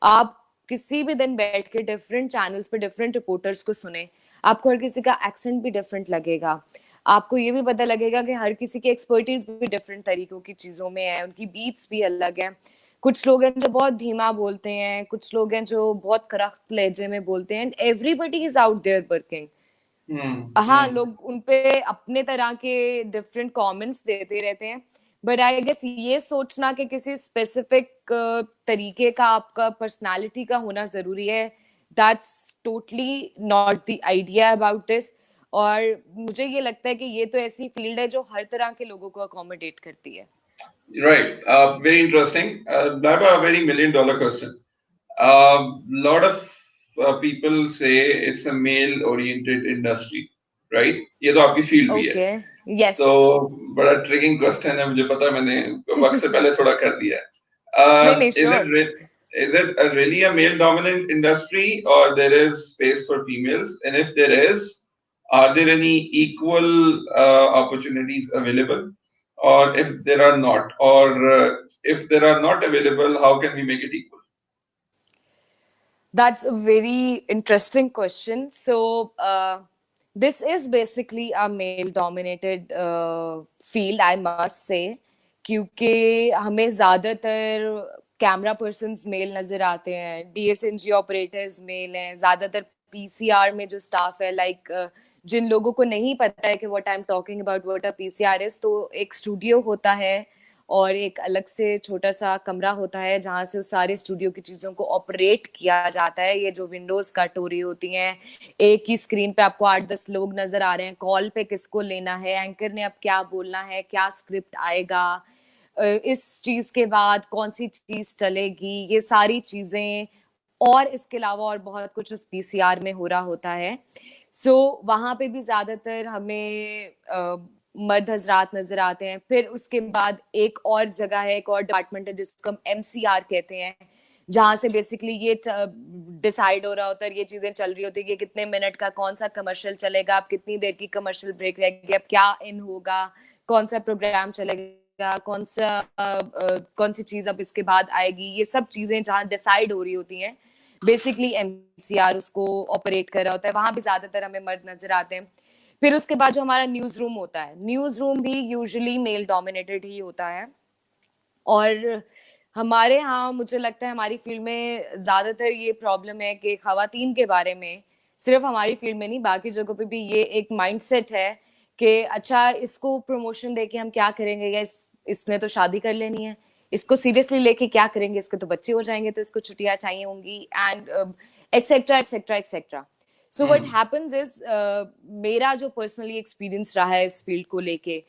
आप किसी भी दिन बैठ के डिफरेंट चैनल्स पे डिफरेंट रिपोर्टर्स को सुने, आपको हर किसी का एक्सेंट भी डिफरेंट लगेगा, आपको ये भी पता लगेगा कि हर किसी की एक्सपर्टीज भी डिफरेंट तरीकों की चीजों में है, उनकी बीट्स भी अलग है। कुछ लोग हैं जो बहुत धीमा बोलते हैं, कुछ लोग हैं जो बहुत करख्त लहजे में बोलते हैं, and everybody is out there working. हाँ, लोग उनपे अपने तरह के डिफरेंट कमेंट्स देते रहते हैं, बट आई गेस ये सोचना कि किसी स्पेसिफिक तरीके का आपका पर्सनालिटी का होना जरूरी है, that's totally not the idea about this. और मुझे ये लगता है कि ये तो ऐसी फील्ड है जो हर तरह के लोगों को अकोमोडेट करती है। Right. Very interesting. I have a very $1 million question. Lot of people say it's a male-oriented industry, right? ये तो आपकी फील्ड भी है। Okay. Yes. तो बड़ा ट्रिकिंग क्वेश्चन है, मुझे पता है, मैंने वक्त से पहले थोड़ा कर दिया है। नहीं, Is it a really a male-dominant industry, or there is space for females? And if there is, are there any equal opportunities available? Or if there are not, or if there are not available, how can we make it equal? That's a very interesting question. So, this is basically a male-dominated field, I must say, क्योंकि हमें ज़्यादातर camera persons mail नज़र आते हैं, DSNG operators mail हैं, ज़्यादातर PCR में जो स्टाफ है, लाइक जिन लोगों को नहीं पता है कि what I am talking about what a PCR is, तो एक स्टूडियो होता है और एक अलग से छोटा सा कमरा होता है जहाँ से उस सारे स्टूडियो की चीज़ों को ऑपरेट किया जाता है। ये जो विंडोज कट हो रही होती हैं, एक ही स्क्रीन पे आपको 8-10 लोग नजर आ रहे हैं, कॉल पे किसको लेना है, एंकर ने अब क्या बोलना है, क्या स्क्रिप्ट आएगा, इस चीज के बाद कौन सी चीज चलेगी, ये सारी चीजें और इसके अलावा और बहुत कुछ उस PCR में हो रहा होता है। सो वहां पे भी ज्यादातर हमें मर्द हजरात नजर आते हैं। फिर उसके बाद एक और जगह है, एक और डिपार्टमेंट है जिसको हम MCR कहते हैं, जहां से बेसिकली ये डिसाइड हो रहा होता है, ये चीजें चल रही होती है कि कितने मिनट का कौन सा कमर्शियल चलेगा, अब कितनी देर की कमर्शियल ब्रेक रहेगी, अब क्या इन होगा, कौन सा प्रोग्राम चलेगा, कौन सी चीज अब इसके बाद आएगी, ये सब चीजें जहाँ डिसाइड हो रही होती हैं बेसिकली MCR उसको ऑपरेट कर रहा होता है। वहां भी ज्यादातर हमें मर्द नजर आते हैं। फिर उसके बाद जो हमारा न्यूज रूम होता है, न्यूज रूम भी यूजुअली मेल डोमिनेटेड ही होता है। और हमारे यहाँ मुझे लगता है हमारी फील्ड में ज्यादातर ये प्रॉब्लम है कि खवातीन के बारे में, सिर्फ हमारी फील्ड में नहीं बाकी जगहों पे भी ये एक माइंडसेट है कि अच्छा इसको प्रमोशन देके हम क्या करेंगे, या इसने तो शादी कर लेनी है, इसको सीरियसली लेके क्या करेंगे, इसके तो बच्चे हो जाएंगे तो इसको छुट्टियां चाहिए होंगी, and etcetera etcetera etcetera. So what happens is, मेरा जो पर्सनली एक्सपीरियंस रहा है इस फील्ड को लेके,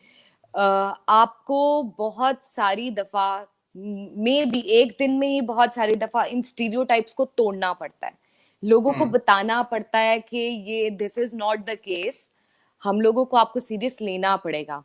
आपको बहुत सारी दफा, मे बी एक दिन में ही बहुत सारी दफा इन स्टीरियोटाइप्स को तोड़ना पड़ता है, लोगों को बताना पड़ता है कि ये this is not the case, हम लोगों को आपको सीरियस लेना पड़ेगा।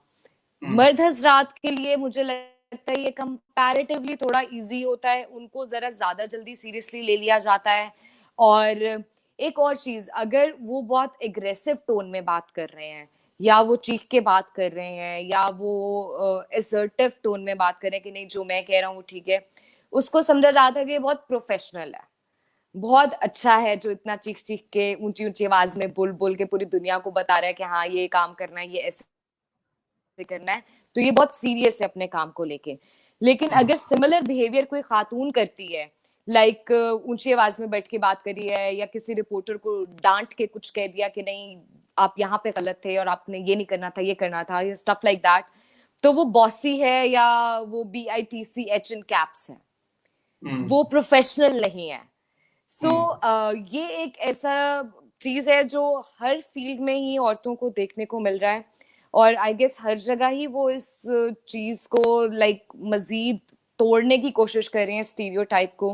मर्द हजरात के लिए मुझे लगता है ये कंपैरेटिवली थोड़ा इजी होता है, उनको जरा ज्यादा जल्दी सीरियसली ले लिया जाता है। और एक और चीज, अगर वो बहुत एग्रेसिव टोन में बात कर रहे हैं, या वो चीख के बात कर रहे हैं, या वो असर्टिव टोन में बात कर रहे हैं कि नहीं जो मैं कह रहा हूँ ठीक है, उसको समझा जाता है कि ये बहुत प्रोफेशनल है, बहुत अच्छा है जो इतना चीख चीख के ऊंची ऊंची आवाज में बोल बोल के पूरी दुनिया को बता रहा है कि हाँ ये काम करना है, ये ऐसे करना है, तो ये बहुत सीरियस है अपने काम को लेके। लेकिन अगर सिमिलर बिहेवियर कोई खातून करती है, लाइक ऊंची आवाज में बैठ के बात करी है, या किसी रिपोर्टर को डांट के कुछ कह दिया कि नहीं आप यहाँ पे गलत थे और आपने ये नहीं करना था, ये करना था, ये स्टफ लाइक दैट, तो वो बॉसी है, या वो BITCH इन कैप्स है, वो प्रोफेशनल नहीं है। सो ये एक ऐसा चीज है जो हर फील्ड में ही औरतों को देखने को मिल रहा है, और आई गेस हर जगह ही वो इस चीज को लाइक मजीद तोड़ने की कोशिश कर रहे हैं स्टीरियोटाइप को।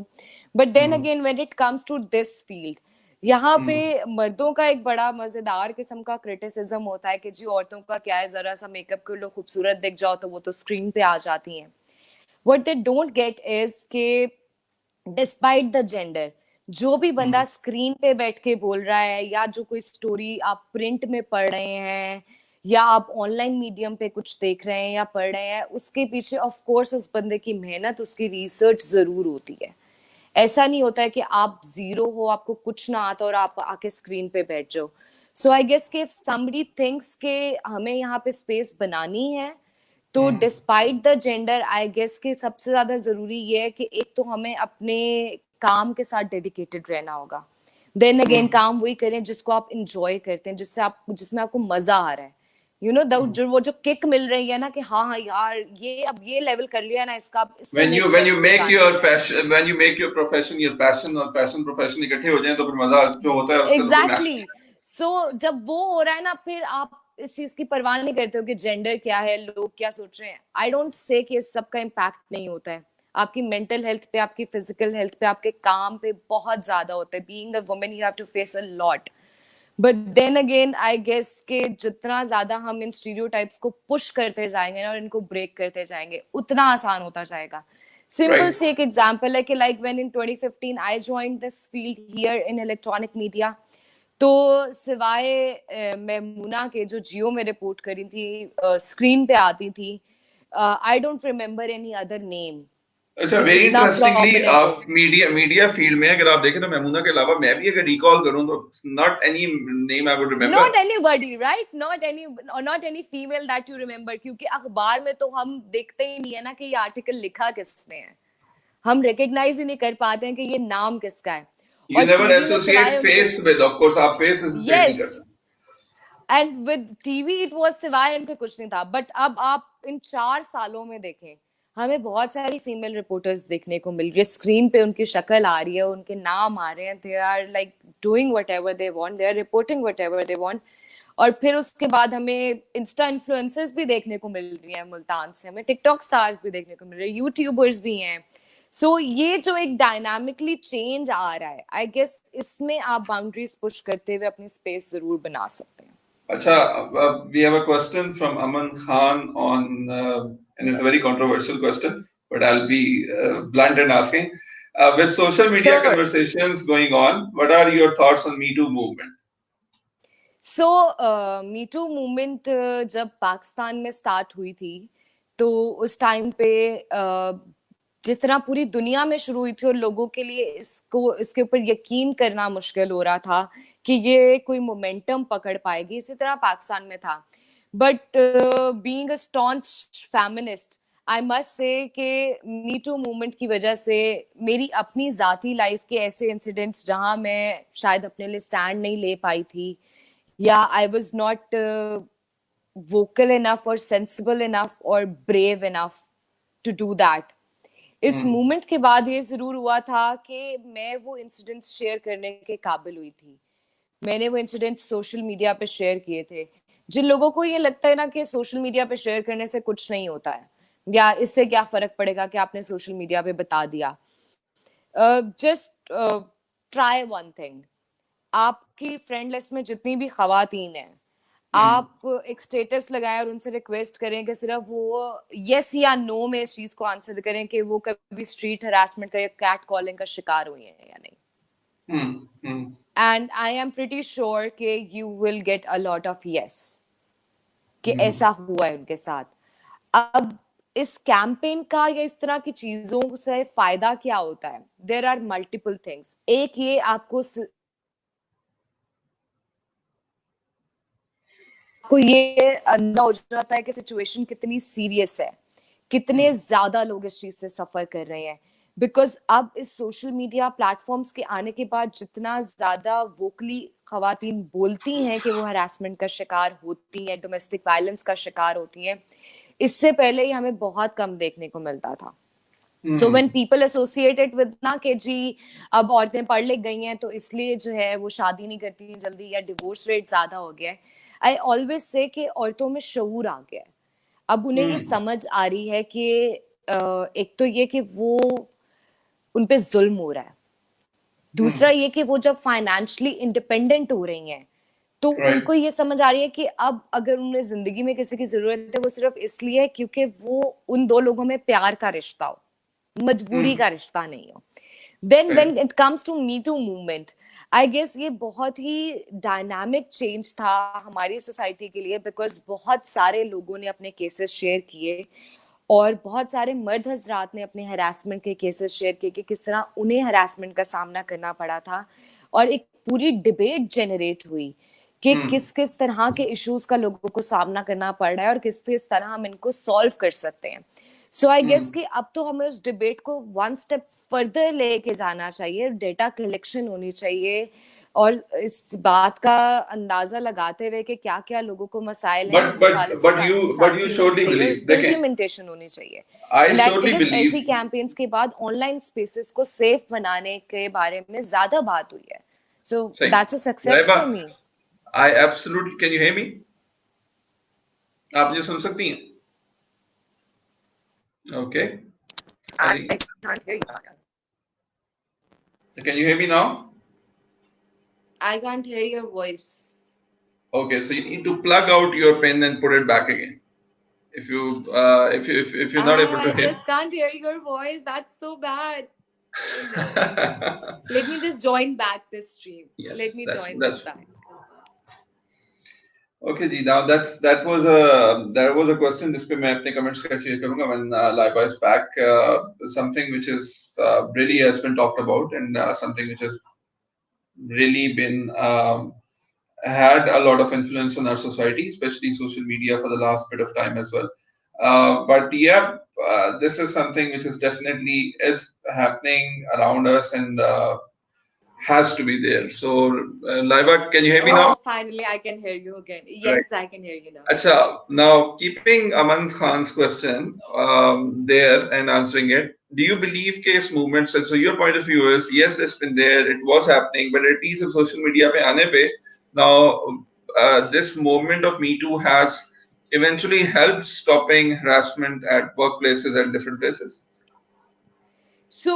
But then again when it comes to this field, यहाँ पे मर्दों का एक बड़ा मजेदार किस्म का क्रिटिसिज्म होता है कि जी औरतों का क्या है, जरा सा मेकअप कर लो खूबसूरत दिख जाओ तो वो तो स्क्रीन पे आ जाती हैं। What they don't get is के डिस्पाइट द जेंडर, जो भी बंदा स्क्रीन पे बैठ के बोल रहा है, या जो कोई स्टोरी आप प्रिंट में पढ़ रहे हैं, या आप ऑनलाइन मीडियम पे कुछ देख रहे हैं या पढ़ रहे हैं, उसके पीछे ऑफ कोर्स उस बंदे की मेहनत, उसकी रिसर्च जरूर होती है। ऐसा नहीं होता है कि आप जीरो हो, आपको कुछ ना आता और आप आके स्क्रीन पे बैठ जाओ। सो आई गेस कि इफ समबडी थिंक्स के हमें यहाँ पे स्पेस बनानी है, तो despite the gender I guess कि सबसे ज्यादा जरूरी ये है कि एक तो हमें अपने काम के साथ डेडिकेटेड रहना होगा। देन अगेन काम वही करें जिसको आप इंजॉय करते हैं, जिसमें आपको मजा आ रहा है, यू नो वो जो किक मिल रही है ना कि हाँ हाँ यार ये अब ये लेवल कर लिया ना इसका, when you make your passion, when you make your profession your passion और passion profession इकट्ठे हो जाएं तो फिर मजा जो होता है उसका एग्जैक्टली। सो जब वो हो रहा है ना, फिर आप इस चीज की परवाह नहीं करते हो कि जेंडर क्या है, लोग क्या सोच रहे हैं। आई डोंट से कि इस सब का इम्पैक्ट नहीं होता है, आपकी मेंटल हेल्थ पे, आपकी फिजिकल हेल्थ पे, आपके काम पे बहुत ज्यादा होता है। Being a woman you have to face a lot. But then again I guess के जितना ज्यादा हम इन स्टीरियोटाइप्स को पुश करते जाएंगे और इनको ब्रेक करते जाएंगे, उतना आसान होता जाएगा। सिंपल से एक एग्जांपल है कि like when in 2015 I joined this field here in electronic media, तो सिवाय मैमूना के जो जियो में रिपोर्ट करी थी, स्क्रीन पे आती थी, I don't remember any other name. अच्छा, वेरी इंटरेस्टिंगली मीडिया फील्ड में अगर आप देखें तो मैमूना के अलावा मैं भी अगर रिकॉल करूं तो not any name I would remember, not anybody, right, not any female that you remember, क्योंकि अखबार में तो हम देखते ही नहीं है ना कि ये आर्टिकल लिखा किसने है, हम रिकॉग्नाइज ही नहीं कर पाते हैं कि ये नाम किसका है। You never associate face with, of course आप face associate नहीं कर सकते। And with TV it was सिवाय इनके कुछ नहीं था। बट अब आप इन 4 सालों में देखें, हमें बहुत सारी फीमेल रिपोर्टर्स देखने को मिल रही है, स्क्रीन पे उनकी शक्ल आ रही है, उनके नाम आ रहे हैं, they are like doing whatever they want, they are reporting whatever they want. और फिर उसके बाद हमें इंस्टा इन्फ्लुएंसर्स भी देखने को मिल रही हैं मुल्तान से, हमें टिकटॉक स्टार्स भी देखने को मिल रहे हैं, यूट्यूबर्स भी हैं। सो ये जो एक डायनामिकली चेंज आ रहा है, आई गेस इसमें आप बाउंड्रीज पुश करते हुए अपनी स्पेस जरूर बना सकते हैं। Acha, we have a question from Aman Khan on, and it's a very controversial question, but I'll be blunt in asking. With social media Sure. conversations going on, what are your thoughts on Me Too movement? So me too movement जब पाकिस्तान में start हुई थी तो उस time पे जिस तरह पूरी दुनिया में शुरू हुई थी और लोगों के लिए इसके ऊपर यकीन करना मुश्किल हो रहा था कि ये कोई मोमेंटम पकड़ पाएगी, इसी तरह पाकिस्तान में था. But being a staunch feminist, I must say कि मी टू मूवमेंट की वजह से मेरी अपनी जाती लाइफ के ऐसे इंसिडेंट्स जहां मैं शायद अपने लिए स्टैंड नहीं ले पाई थी, या I was not vocal enough or sensible enough or brave enough to do that. इस मूवमेंट के बाद ये जरूर हुआ था कि मैं वो इंसिडेंट्स शेयर करने के काबिल हुई थी. मैंने वो इंसिडेंट्स सोशल मीडिया पे शेयर किए थे. जिन लोगों को ये लगता है ना कि सोशल मीडिया पे शेयर करने से कुछ नहीं होता है या इससे क्या फर्क पड़ेगा कि आपने सोशल मीडिया पे बता दिया, जस्ट ट्राई वन थिंग. आपकी फ्रेंड लिस्ट में जितनी भी खवातीन हैं, आप एक स्टेटस लगाएं और उनसे रिक्वेस्ट करें कि सिर्फ वो यस या नो में इस चीज को आंसर करें कि वो कभी स्ट्रीट हरासमेंट का या कैट कॉलिंग का शिकार हुई है या नहीं. And I am pretty sure कि you will get a lot of yes कि ऐसा हुआ है उनके साथ. अब इस कैंपेन का या इस तरह की चीजों से फायदा क्या होता है? There are multiple things. एक, ये आपको ये अंदाजा हो जाता है कि सिचुएशन कितनी सीरियस है, कितने ज्यादा लोग इस चीज से सफर कर रहे हैं. बिकॉज अब इस सोशल मीडिया प्लेटफॉर्म्स के आने के बाद जितना ज्यादा वोकली खवातीन बोलती हैं कि वो हरासमेंट का शिकार होती हैं, डोमेस्टिक वायलेंस का शिकार होती हैं, इससे पहले ही हमें बहुत कम देखने को मिलता था. So when people associated with ना कि जी अब औरतें पढ़ लिख गई हैं तो इसलिए जो है वो शादी नहीं करती जल्दी या डिवोर्स रेट ज्यादा हो गया है, आई ऑलवेज से कि औरतों में शऊर आ गया है. अब उन्हें ये समझ आ रही है कि एक तो ये कि वो उन पे जुल्म हो रहा है, दूसरा ये कि वो जब फाइनेंशियली इंडिपेंडेंट हो रही हैं तो उनको ये समझ आ रही है कि अब अगर उन्हें जिंदगी में किसी की जरूरत है वो सिर्फ इसलिए क्योंकि वो उन दो लोगों में प्यार का रिश्ता हो, मजबूरी का रिश्ता नहीं हो. Then when it comes to me too movement, I guess ये बहुत ही डायनामिक चेंज था हमारी सोसाइटी के लिए, बिकॉज बहुत सारे लोगों ने अपने केसेस शेयर किए और बहुत सारे मर्द हजरात ने अपने हरासमेंट के केसेस शेयर किए कि किस तरह उन्हें हरासमेंट का सामना करना पड़ा था, और एक पूरी डिबेट जनरेट हुई कि किस किस तरह के इश्यूज का लोगों को सामना करना पड़ रहा है और किस किस तरह हम इनको सॉल्व कर सकते हैं. सो आई गेस कि अब तो हमें उस डिबेट को वन स्टेप फर्दर लेके जाना चाहिए, डेटा कलेक्शन होनी चाहिए और इस बात का अंदाजा लगाते हुए कि क्या क्या लोगों को मसाइल हैं, but you surely believe, implementation होनी चाहिए. I surely believe, ऐसी कैंपेन्स के बाद ऑनलाइन स्पेसेस को सेफ बनाने के बारे में ज्यादा बात हुई है. So that's a success for me. I absolutely, can you hear me? आप मुझे सुन सकती हैं? Okay. I can't hear you. Can you hear me now? I can't hear your voice. Okay, so you need to plug out your pen and put it back again. If you're not able to hear. I just can't hear your voice. That's so bad. Let me just join back this stream. Yes, let me join this back. Okay ji, now that was a question जिस पे मैं अपने comments का share करूँगा when Laiba is back. Something which is really has been talked about and something which has really been had a lot of influence on our society, especially social media for the last bit of time as well. But yeah, this is something which is definitely is happening around us and has to be there. So, Laiba, can you hear me now? Finally, I can hear you again. Yes, right. I can hear you now. Acha, now keeping Aman Khan's question there and answering it, do you believe case movements? And so your point of view is yes, it's been there, it was happening, but at least of social media pe aane pe, now this movement of Me Too has eventually helped stopping harassment at workplaces and different places. So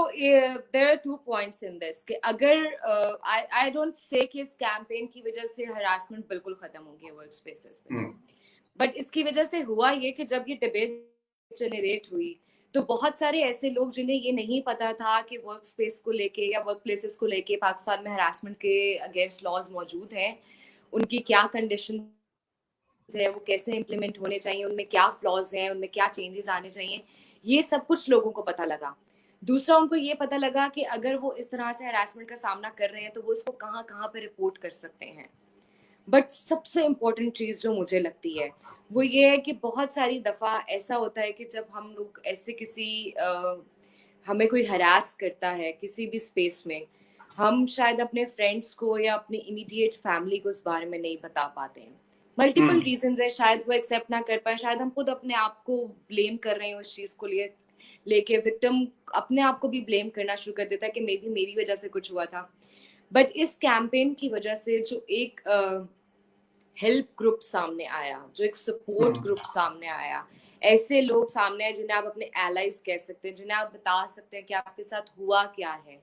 there are 2 points in this कि अगर I don't say कि इस campaign की वजह से harassment बिल्कुल खत्म हो गया वर्क स्पेसेस पे, बट इसकी वजह से हुआ ये कि जब ये डिबेट जनरेट हुई तो बहुत सारे ऐसे लोग जिन्हें ये नहीं पता था कि वर्क स्पेस को लेके या वर्क प्लेसेस को लेके पाकिस्तान में हरासमेंट के अगेंस्ट लॉज मौजूद हैं, उनकी क्या कंडीशन है, वो कैसे इम्प्लीमेंट होने चाहिए, उनमें क्या फ्लॉज हैं, उनमें क्या चेंजेस आने चाहिए, ये सब कुछ लोगों को पता लगा। दूसरा, उनको ये पता लगा कि अगर वो इस तरह से हरासमेंट का सामना कर रहे हैं तो वो इसको कहाँ कहाँ पे रिपोर्ट कर सकते हैं। बट सबसे इम्पोर्टेंट चीज जो मुझे लगती है वो ये है कि बहुत सारी दफा ऐसा होता है कि जब हम लोग ऐसे हमें कोई हरास करता है किसी भी स्पेस में, हम शायद अपने फ्रेंड्स को या अपने इमीडिएट फैमिली को इस बारे में नहीं बता पाते हैं। मल्टीपल रीजंस है, शायद वो एक्सेप्ट ना कर पाए, शायद हम खुद अपने आप को ब्लेम कर रहे हैं उस चीज को लेके विक्टिम अपने आप को भी ब्लेम करना शुरू कर देता है कि मे बी मेरी वजह से कुछ हुआ था। बट इस कैंपेन की वजह से जो एक हेल्प ग्रुप सामने आया, जो एक सपोर्ट ग्रुप सामने आया, ऐसे लोग सामने आए जिन्हें आप अपने एलाइज कह सकते हैं, जिन्हें आप बता सकते हैं कि आपके साथ हुआ क्या है,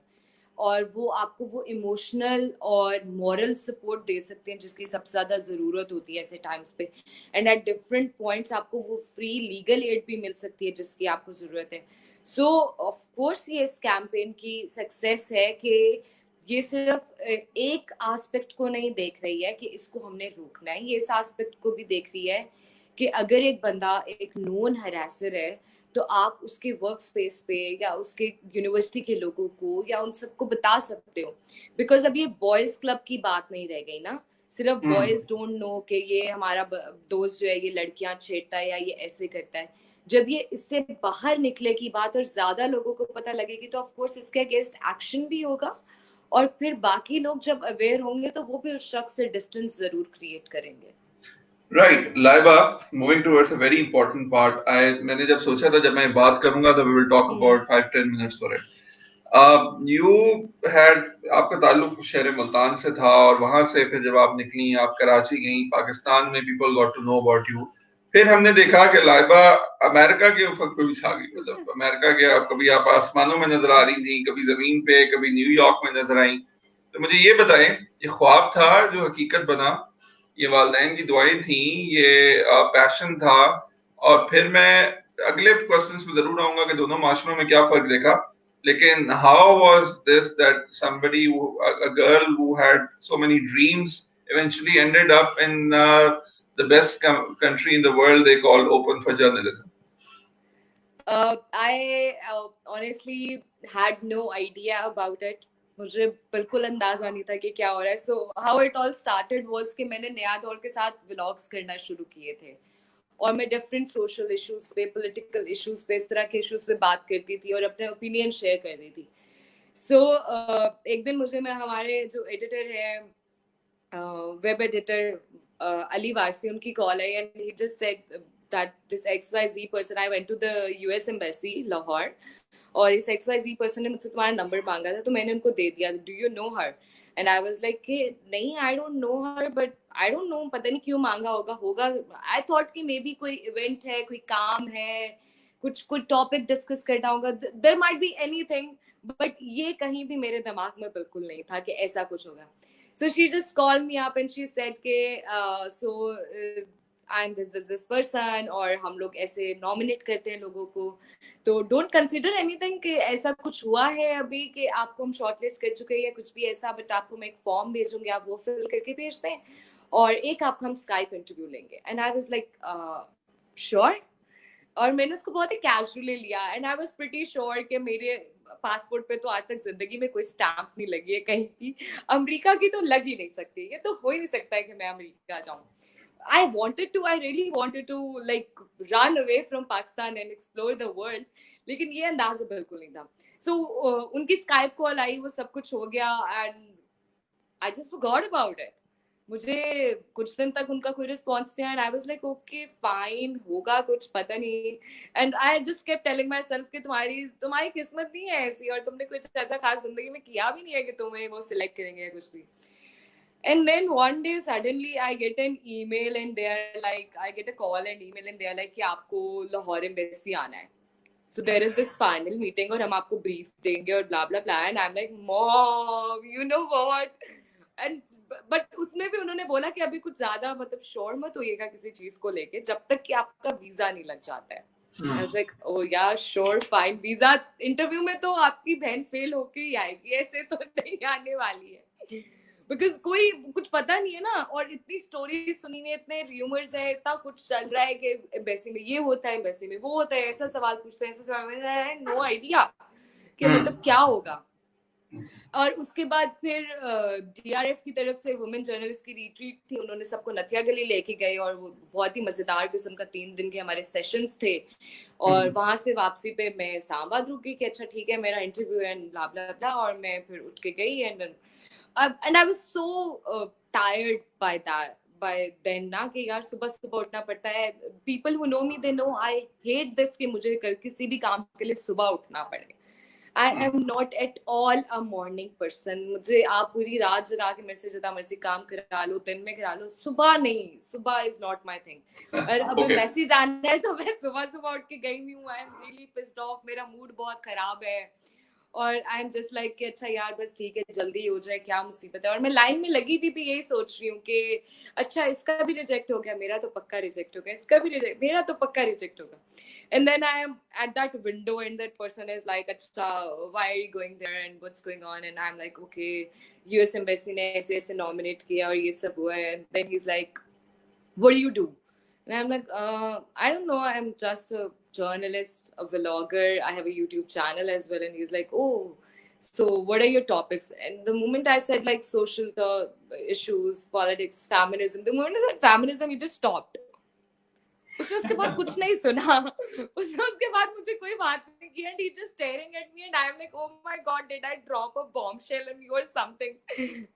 और वो आपको वो इमोशनल और मॉरल सपोर्ट दे सकते हैं जिसकी सबसे ज्यादा जरूरत होती है ऐसे टाइम्स पे। एंड एट डिफरेंट पॉइंट्स आपको वो फ्री लीगल एड भी मिल सकती है जिसकी आपको जरूरत है। सो ऑफ कोर्स ये इस कैंपेन की सक्सेस है कि ये सिर्फ एक एस्पेक्ट को नहीं देख रही है कि इसको हमने रोकना है, ये इस एस्पेक्ट को भी देख रही है कि अगर एक बंदा एक नोन हरासर है तो आप उसके वर्क स्पेस पे या उसके यूनिवर्सिटी के लोगों को या उन सबको बता सकते हो। बिकॉज अब ये बॉयज क्लब की बात नहीं रह गई ना, सिर्फ बॉयज डोंट नो कि ये हमारा दोस्त जो है ये लड़कियां छेड़ता है या ये ऐसे करता है। जब ये इससे बाहर निकले की बात और ज्यादा लोगों को पता लगेगी तो ऑफ कोर्स इसके अगेंस्ट एक्शन भी होगा, और फिर बाकी लोग जब अवेयर होंगे तो वो भी उस शख्स से डिस्टेंस जरूर क्रिएट करेंगे। Right, Laiba, moving towards a very important part. मैंने जब सोचा था जब मैं बात करूंगा तो we will talk about 5-10 minutes for it. You had आपका ताल्लुक शहर मुल्तान से था और वहां से फिर जब आप निकली आप कराची गई, पाकिस्तान में people got to know about you. फिर हमने देखा कि लाइबा अमेरिका के उफक पे भी छा गई, मतलब अमेरिका के कभी आप आसमानों में नजर आ रही थी, कभी जमीन पे, कभी न्यूयॉर्क में नजर आई। तो मुझे ये बताएं, ये ख्वाब था जो हकीकत बना, ये वालिदैन की दुआएं थी, ये पैशन था, और फिर मैं अगले क्वेश्चंस में जरूर आऊंगा कि दोनों माशरों में क्या फर्क देखा, लेकिन how was this that somebody, a girl who had so many dreams eventually ended up in the best country in the world they call open for journalism? I honestly had no idea about it. मुझे बिल्कुल अंदाजा नहीं था कि क्या हो रहा है। So how it all started was कि मैंने नया दौर के साथ व्लॉग्स करना शुरू किए थे और मैं डिफरेंट सोशल इश्यूज पे, पॉलिटिकल इश्यूज पे, इस तरह के इश्यूज पे बात करती थी और अपने ओपिनियन शेयर कर रही थी। सो एक दिन मुझे हमारे जो एडिटर है, वेब एडिटर अली वारसी, उनकी call I and he just said that this XYZ person, I went to the US embassy Lahore और इस XYZ person ने मुझसे तुम्हारा नंबर मांगा था तो मैंने उनको दे दिया, do you know her? And I was like कि नहीं, I don't know her, but I don't know, पता नहीं क्यों मांगा होगा। I thought कि maybe कोई इवेंट है, कोई काम है, कोई टॉपिक डिस्कस करना होगा, there might be anything, but ये कहीं भी मेरे दिमाग में बिल्कुल नहीं था कि ऐसा कुछ होगा। So she just called me up and she said कि and this person, और हम लोग ऐसे नॉमिनेट करते हैं लोगों को, तो डोंट कंसिडर एनीथिंग कि ऐसा कुछ हुआ है अभी कि आपको हम शॉर्टलिस्ट कर चुके हैं या कुछ भी ऐसा, बट आपको मैं एक फॉर्म भेजूंगी, आप वो फिल करके भेज दें और एक आपका हम स्काइप इंटरव्यू लेंगे। And I was like sure, और मैंने उसको बहुत ही कैजुअली लिया and I was pretty sure कि मेरे पासपोर्ट पे तो आज तक जिंदगी में कोई स्टैंप नहीं लगी है कहीं की, अमेरिका की तो लग ही नहीं सकती, ये तो हो ही नहीं सकता है कि मैं अमेरिका जाऊं। I really wanted to like run away from Pakistan and explore the world, लेकिन ये अंदाजा बिल्कुल नहीं था। So उनकी स्काइप कॉल आई, वो सब कुछ हो गया and I just forgot about it. मुझे कुछ दिन तक उनका कोई रिस्पॉन्स नहीं आया and I was like okay fine, होगा कुछ, पता नहीं। and I just kept telling myself कि तुम्हारी किस्मत नहीं है ऐसी और तुमने कुछ ऐसा खास जिंदगी में किया भी नहीं है कि तुम्हें वो सिलेक्ट करेंगे या कुछ भी। And then one day suddenly I get an email and they're like, I get a call and email and they're like कि आपको लाहौर एम्बेसी आना है। so there is this final meeting और हम आपको brief देंगे और blah blah blah, and I'm like, mom, you know what, and but उसमें भी उन्होंने बोला कि अभी कुछ ज्यादा मतलब श्योर मत होइएगा किसी चीज को लेके जब तक कि आपका वीजा नहीं लग जाता है. I was like, oh yeah, sure, fine. Visa interview में तो आपकी बहन फेल होके ही आएगी, ऐसे तो नहीं आने वाली है. बिकॉज कोई कुछ पता नहीं है ना, और इतनी स्टोरी सुनी है, इतने रूमर्स है, इतना कुछ चल रहा है कि एम्बेसी में ये होता है, एम्बेसी में वो होता है, ऐसा सवाल पूछते हैं, ऐसा सवाल, नो आइडिया कि मतलब क्या होगा. और उसके बाद फिर डीआरएफ की तरफ से वुमेन जर्नलिस्ट की रिट्रीट थी, उन्होंने सबको नथिया गली लेके गए और वो बहुत ही मजेदार किस्म का 3 दिन के हमारे सेशंस थे. और वहां से वापसी पे मैं इस्लामाबाद रुक गई कि अच्छा ठीक है मेरा इंटरव्यू एंड ब्ला ब्ला ब्ला, और मैं फिर उठ के गई and I was so tired by then ना कि यार सुबह सुबह उठना पड़ता है. People who know me they know I hate this कि मुझे किसी भी काम के लिए सुबह उठना पड़े. I am not at all a morning person. मुझे आप पूरी रात जगा के मेरे से जितना मर्जी काम करा लो, दिन में करा लो, सुबह नहीं, सुबह is not my thing. और अब मैसेज आना है तो मैं सुबह सुबह उठ के गई नहीं हूँ. I am really pissed off. मेरा मूड बहुत खराब है और आई एम जस्ट लाइक कि अच्छा यार बस ठीक है जल्दी हो जाए, क्या मुसीबत है. और मैं लाइन में लगी थी भी यही सोच रही हूँ कि अच्छा इसका भी रिजेक्ट हो गया, मेरा तो पक्का रिजेक्ट हो गया, इसका भी रिजेक्ट, मेरा तो पक्का रिजेक्ट होगा. And then I am at that window and that person is like, "Achha, why are you going there and what's going on?" And I'm like, "Okay, US embassy ने ऐसे nominate किया और ये सब हुआ है." And then he's like, "What do you do?" And I'm like, "I don't know. I'm just a journalist, a vlogger. I have a YouTube channel as well." And he's like, "Oh, so what are your topics?" And the moment I said like social issues, politics, feminism, the moment I said feminism, he just stopped. उसने उसके बाद कुछ नहीं सुना. उसने उसके बाद मुझे कोई बात नहीं की and he just staring at me and I'm like, oh my god, did I drop a bombshell on you or something?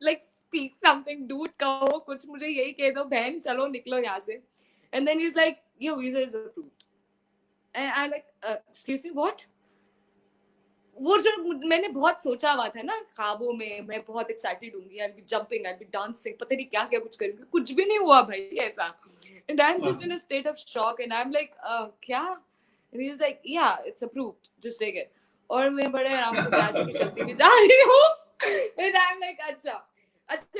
Like speak something, dude, कहो कुछ, मुझे यही कह दो बहन, चलो निकलो यहाँ से. And then he's like, your visa is approved. And I'm like, excuse me, what? वो जो मैंने बहुत सोचा हुआ था ना ख्वाबों में, मैं बहुत एक्साइटेड होंगी, I'll be jumping, I'll be dancing, पता नहीं क्या क्या कुछ करूंगी, कुछ भी नहीं हुआ भाई ऐसा. And I'm just in a state of shock and I'm like, क्या? And he's like, yeah, it's approved, just take it. और मैं बड़े आराम से प्याज की चलती हुई जा रही हूँ. And I'm like, अच्छा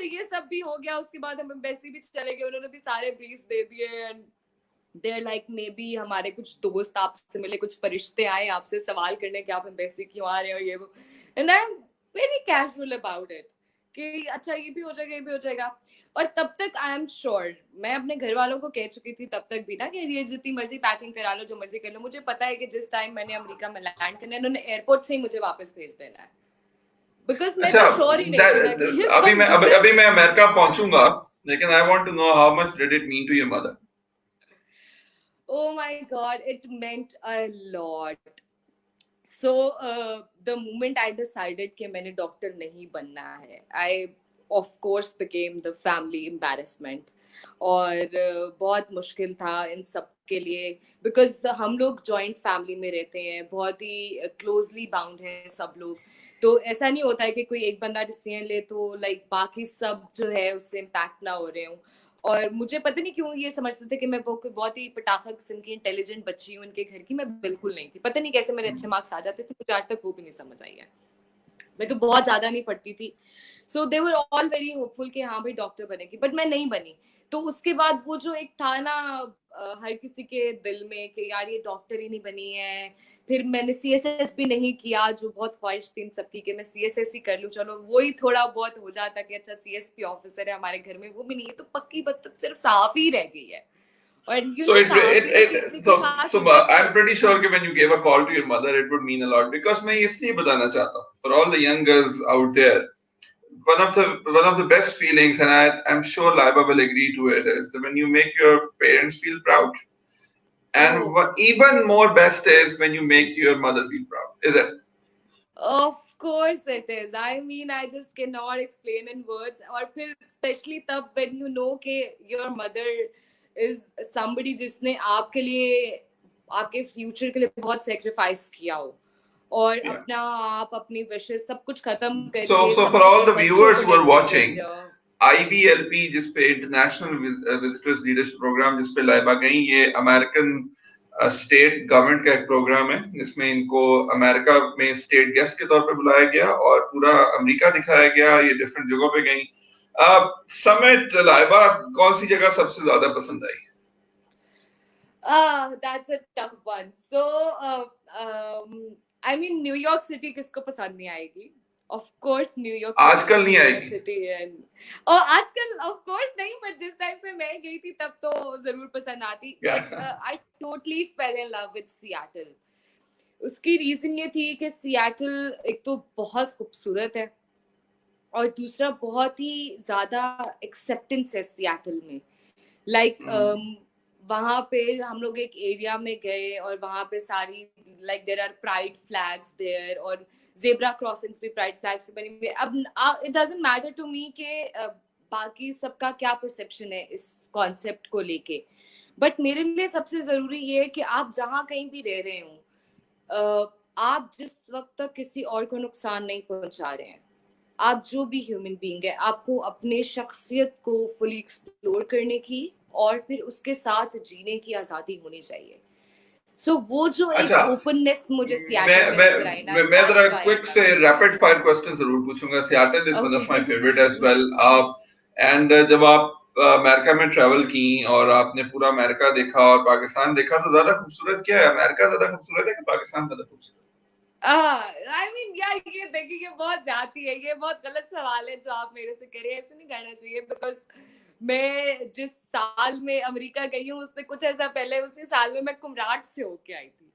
ये सब भी हो गया. उसके बाद हम एम्बेसी भी चले गए, उन्होंने भी सारे ब्रीफ्स दे दिए and they're like, maybe हमारे कुछ दोस्त आपसे मिले, कुछ फरिश्ते आए आपसे सवाल करने कि आप एम्बेसी क्यों आ रहे हो, ये वो. And I'm very casual about it कि अच्छा ये भी हो जाएगा, ये भी हो जाएगा. और तब तक आई एम श्योर मैं अपने घर वालों को कह चुकी थी तब तक भी ना कि ये जितनी मर्जी पैकिंग करा लो, जो मर्जी कर लो, मुझे पता है कि जिस टाइम मैंने अमेरिका में लैंड करना है उन्होंने एयरपोर्ट से ही मुझे वापस भेज देना है. बिकॉज मैं तो श्योर ही नहीं. अभी मैं अमेरिका पहुंचूंगा, लेकिन I want to know how much did it mean to your mother. Oh my god, it meant a lot. So the moment I decided कि मैंने डॉक्टर नहीं बनना है, I of course became the family embarrassment. और बहुत मुश्किल था इन सब के लिए बिकॉज हम लोग जॉइंट फैमिली में रहते हैं, बहुत ही क्लोजली बाउंड है सब लोग. तो ऐसा नहीं होता है कि कोई एक बंदा डिसीजन ले तो लाइक बाकी सब जो है उससे इम्पैक्ट ना हो रहे हूँ. और मुझे पता नहीं क्यों ये समझते थे कि मैं बहुत ही पटाखा किस्म की इंटेलिजेंट बच्ची हूँ उनके घर की. मैं बिल्कुल नहीं थी. पता नहीं कैसे मेरे अच्छे मार्क्स आ जाते थे, मुझे आज तक वो भी नहीं समझ आई है. मैं तो बहुत ज्यादा नहीं पढ़ती थी. सो दे वर ऑल वेरी होपफुल कि हाँ भाई डॉक्टर बनेगी, बट मैं नहीं बनी. तो उसके बाद वो जो एक था ना हर किसी के दिल में कि यार ये डॉक्टर ही नहीं बनी है. फिर मैंने CSS भी नहीं किया, जो बहुत ख्वाहिश थी इन सबकी कि मैं CSS ही कर लूँ, चलो वही थोड़ा बहुत हो जाता कि अच्छा CSP ऑफिसर है हमारे घर में, वो भी नहीं है. तो पक्की बत्तख सिर्फ साफ ही रह गई है. So I'm pretty sure that when you gave a call to your mother, it would mean a lot. Because मैं इसलिए बताना चाहता हूँ for all the young girls out there, one of the best feelings, and I'm sure Laiba will agree to it, is that when you make your parents feel proud, and what even more best is when you make your mother feel proud, is it? Of course it is. I mean, I just cannot explain in words. और फिर especially तब when you know कि your mother is somebody जिसने आपके लिए, आपके future के लिए बहुत सेक्रीफाइस किया हो और अपना आप अपनी विशेस सब कुछ खत्म करके. So for all the viewers who are watching, IVLP जिस पे इंटरनेशनल विजिटर्स लीडरशिप प्रोग्राम जिस पे लाइबा गई, ये अमेरिकन स्टेट गवर्नमेंट का एक प्रोग्राम है जिसमें इनको अमेरिका में स्टेट गेस्ट के तौर पे बुलाया गया और पूरा अमेरिका दिखाया गया, ये डिफरेंट जगहों पे गई। समिट लाइबा कौन सी जगह सबसे ज्यादा पसंद आई? That's a tough one. So, I mean, New York city किसको पसंद नहीं आएगी? Of course, न्यूयॉर्क आजकल नहीं आएगी सिटी है। और आजकल of course नहीं, पर जिस टाइम पे मैं गई थी तब तो जरूर पसंद आती। But I totally fell in love with Seattle. उसकी रीजन ये थी कि सियाटल एक तो बहुत खूबसूरत है और दूसरा बहुत ही ज्यादा एक्सेप्टेंस है सियाटल में। वहां पे हम लोग एक एरिया में गए और वहां पे सारी there are pride flags there और जेब्रा क्रॉसिंग्स भी प्राइड फ्लैग से बनी हुई है। अब it doesn't matter to me के बाकी सबका क्या परसेप्शन है इस कॉन्सेप्ट को लेके, बट मेरे लिए सबसे जरूरी ये है कि आप जहाँ कहीं भी रह रहे हो, आप जिस वक्त तक किसी और को नुकसान नहीं पहुंचा रहे हैं, आप जो भी ह्यूमन बीइंग है, आपको अपने शख्सियत को फुली एक्सप्लोर करने की और फिर उसके साथ जीने की आजादी होनी चाहिए। सो वो जो एक ओपननेस मुझे सियाटल में नजर आई ना, मैं जरा क्विक से रैपिड फायर क्वेश्चन जरूर पूछूंगा। Seattle is one of my favourite as well. And जब आप अमेरिका में ट्रैवल की और आपने पूरा अमेरिका देखा और पाकिस्तान देखा, तो ज्यादा खूबसूरत क्या है? अमेरिका ज्यादा खूबसूरत है कि पाकिस्तान ज्यादा खूबसूरत? I mean, यार ये देखिए, ये बहुत जाती है, ये बहुत गलत सवाल है जो आप मेरे से कह रहे हैं। ऐसे नहीं करना चाहिए, बिकॉज मैं जिस साल में अमेरिका गई हूँ उससे कुछ ऐसा पहले उसी साल में मैं कुमराट से होके आई थी।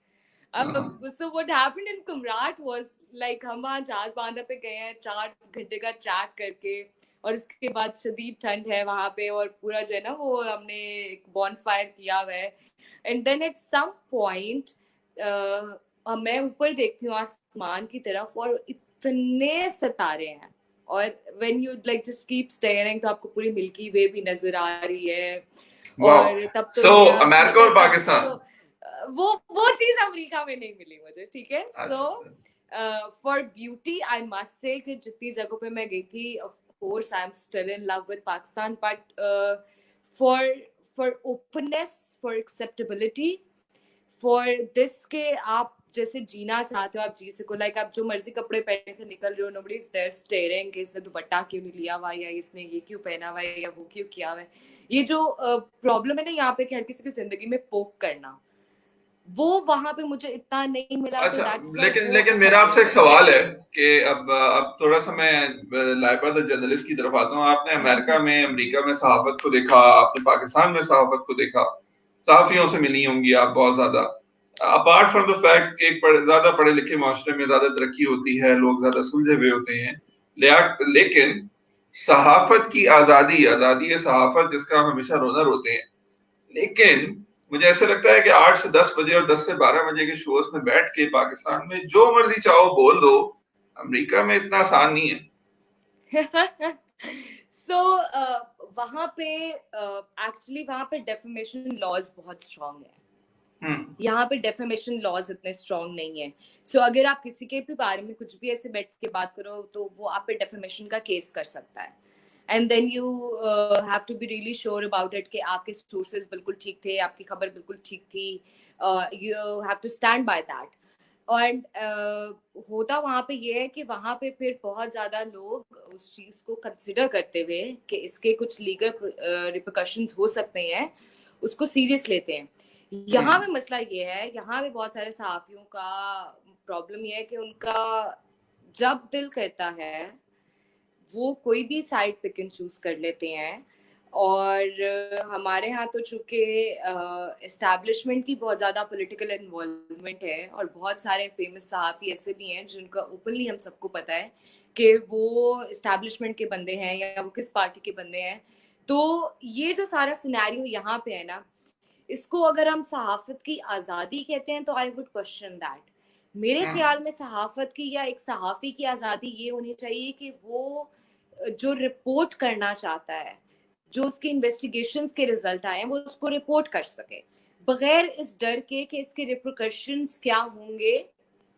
अब so what happened in Kumrat was like हम वहाँ जहाज बांधा पे गए हैं 4 घंटे का ट्रैक करके, और उसके बाद शदीद ठंड है वहां पे और पूरा जो है ना वो हमने एक बॉनफायर किया हुआ है। And then at some point मैं ऊपर देखती हूँ आसमान की तरफ और इतने सितारे हैं, और when you like just keep steering तो आपको पूरी मिल्की वे भी नजर आ रही है। और तब तो अमेरिका और पाकिस्तान, वो चीज अमेरिका में नहीं मिली मुझे, ठीक है। So for beauty I must say कि जितनी जगहों पे मैं गई थी, of course I am still in love with Pakistan, but for openness, for acceptability, for this के आप जैसे जीना चाहते हो आप जी सको। लाइक आप जो मर्जी कपड़े पहन के निकल रहे हो, नोबडी इज देयर स्टेयरिंग कि इसने दुपट्टा क्यों नहीं लिया हुआ, या इसने ये क्यों पहना हुआ है, या वो क्यों किया हुआ है। ये जो प्रॉब्लम है ना यहाँ पे कि हर किसी की जिंदगी में पोक करना, वो वहां पे मुझे इतना नहीं मिला। अच्छा, लेकिन मेरा आपसे एक सवाल है कि अब थोड़ा सा मैं लाइबा द जर्नलिस्ट की तरफ आता हूँ। आपने अमेरिका में सहाफत को देखा, आपने पाकिस्तान में सहाफत को देखा, सहाफियों से मिली होंगी आप बहुत ज्यादा। अपार्ट फ्रॉम द फैक्ट कि एक ज्यादा पढ़े लिखे माशरे में ज्यादा तरक्की होती है, लोग ज्यादा सुलझे हुए होते हैं, लेकिन सहाफत की आजादी सहाफत जिसका हम हमेशा रोना रोते हैं, लेकिन मुझे ऐसा लगता है कि 8 से 10 बजे और 10 से 12 बजे के शोज में बैठ के पाकिस्तान में जो मर्जी चाहो बोल दो, अमेरिका में इतना आसान नहीं है। So, वहां पे एक्चुअली वहां पे डेफेमेशन लॉज बहुत स्ट्रांग है। यहाँ पे डेफेमेशन लॉज इतने स्ट्रांग नहीं है। सो अगर आप किसी के भी बारे में कुछ भी ऐसे बैठ के बात करो तो वो आप पे डेफेमेशन का केस कर सकता है। And then you have to be really sure about it कि आपके सोर्सेज बिल्कुल ठीक थे, आपकी खबर बिल्कुल ठीक थी। You have to stand by that. और होता वहां पे ये है कि वहां पे फिर बहुत ज्यादा लोग उस चीज को कंसिडर करते हुए कि इसके कुछ लीगल रिपरकशंस हो सकते हैं, उसको सीरियस लेते हैं। यहाँ पे मसला ये है, यहाँ पे बहुत सारे सहाफियों का प्रॉब्लम ये है कि उनका जब दिल करता है वो कोई भी साइड पिक एंड चूज कर लेते हैं। और हमारे यहाँ तो चूंकि एस्टैब्लिशमेंट की बहुत ज़्यादा पॉलिटिकल इन्वॉल्वमेंट है, और बहुत सारे फेमस सहाफ़ी ऐसे भी हैं जिनका ओपनली हम सबको पता है कि वो एस्टैब्लिशमेंट के बंदे हैं या वो किस पार्टी के बंदे हैं। तो ये जो सारा सिनेरियो यहाँ पे है ना, इसको अगर हम सहाफत की आज़ादी कहते हैं तो आई वुड क्वेश्चन दैट। मेरे ख्याल में सहाफत की या एक सहाफ़ी की आज़ादी ये होनी चाहिए कि वो जो रिपोर्ट करना चाहता है, जो उसके इन्वेस्टिगेशंस के रिजल्ट आए वो उसको रिपोर्ट कर सके बगैर इस डर के कि इसके रिपरकशंस क्या होंगे।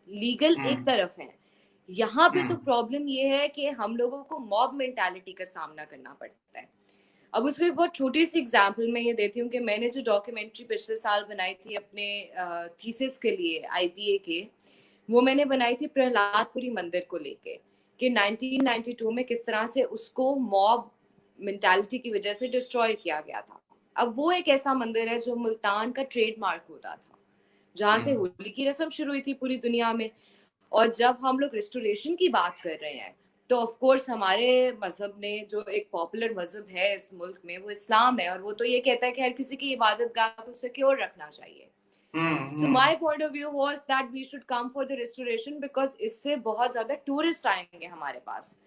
लीगल एक तरफ है, यहाँ पे तो प्रॉब्लम ये है कि हम लोगों को मॉब मेंटालिटी का सामना करना पड़ता है। अब उसको एक बहुत छोटी सी एग्जांपल मैं ये देती हूँ कि मैंने जो डॉक्यूमेंट्री पिछले साल बनाई थी अपने थीसिस के लिए आईबीए के, वो मैंने बनाई थी प्रहलादपुरी मंदिर को लेके कि 1992 में किस तरह से उसको मॉब मेंटालिटी की वजह से डिस्ट्रॉय किया गया था। अब वो एक ऐसा मंदिर है जो मुल्तान का ट्रेडमार्क होता था, जहाँ से होली की रस्म शुरू हुई थी पूरी दुनिया में। और जब हम लोग रिस्टोरेशन की बात कर रहे हैं तो ऑफ कोर्स हमारे मजहब ने, जो एक पॉपुलर मजहब है इस मुल्क में, वो इस्लाम है, और वो तो ये कहता है कि हर किसी की इबादतगाह को सिक्योर रखना चाहिए। So my point of view was that we should come for the restoration because इससे बहुत ज्यादा टूरिस्ट आएंगे हमारे पास।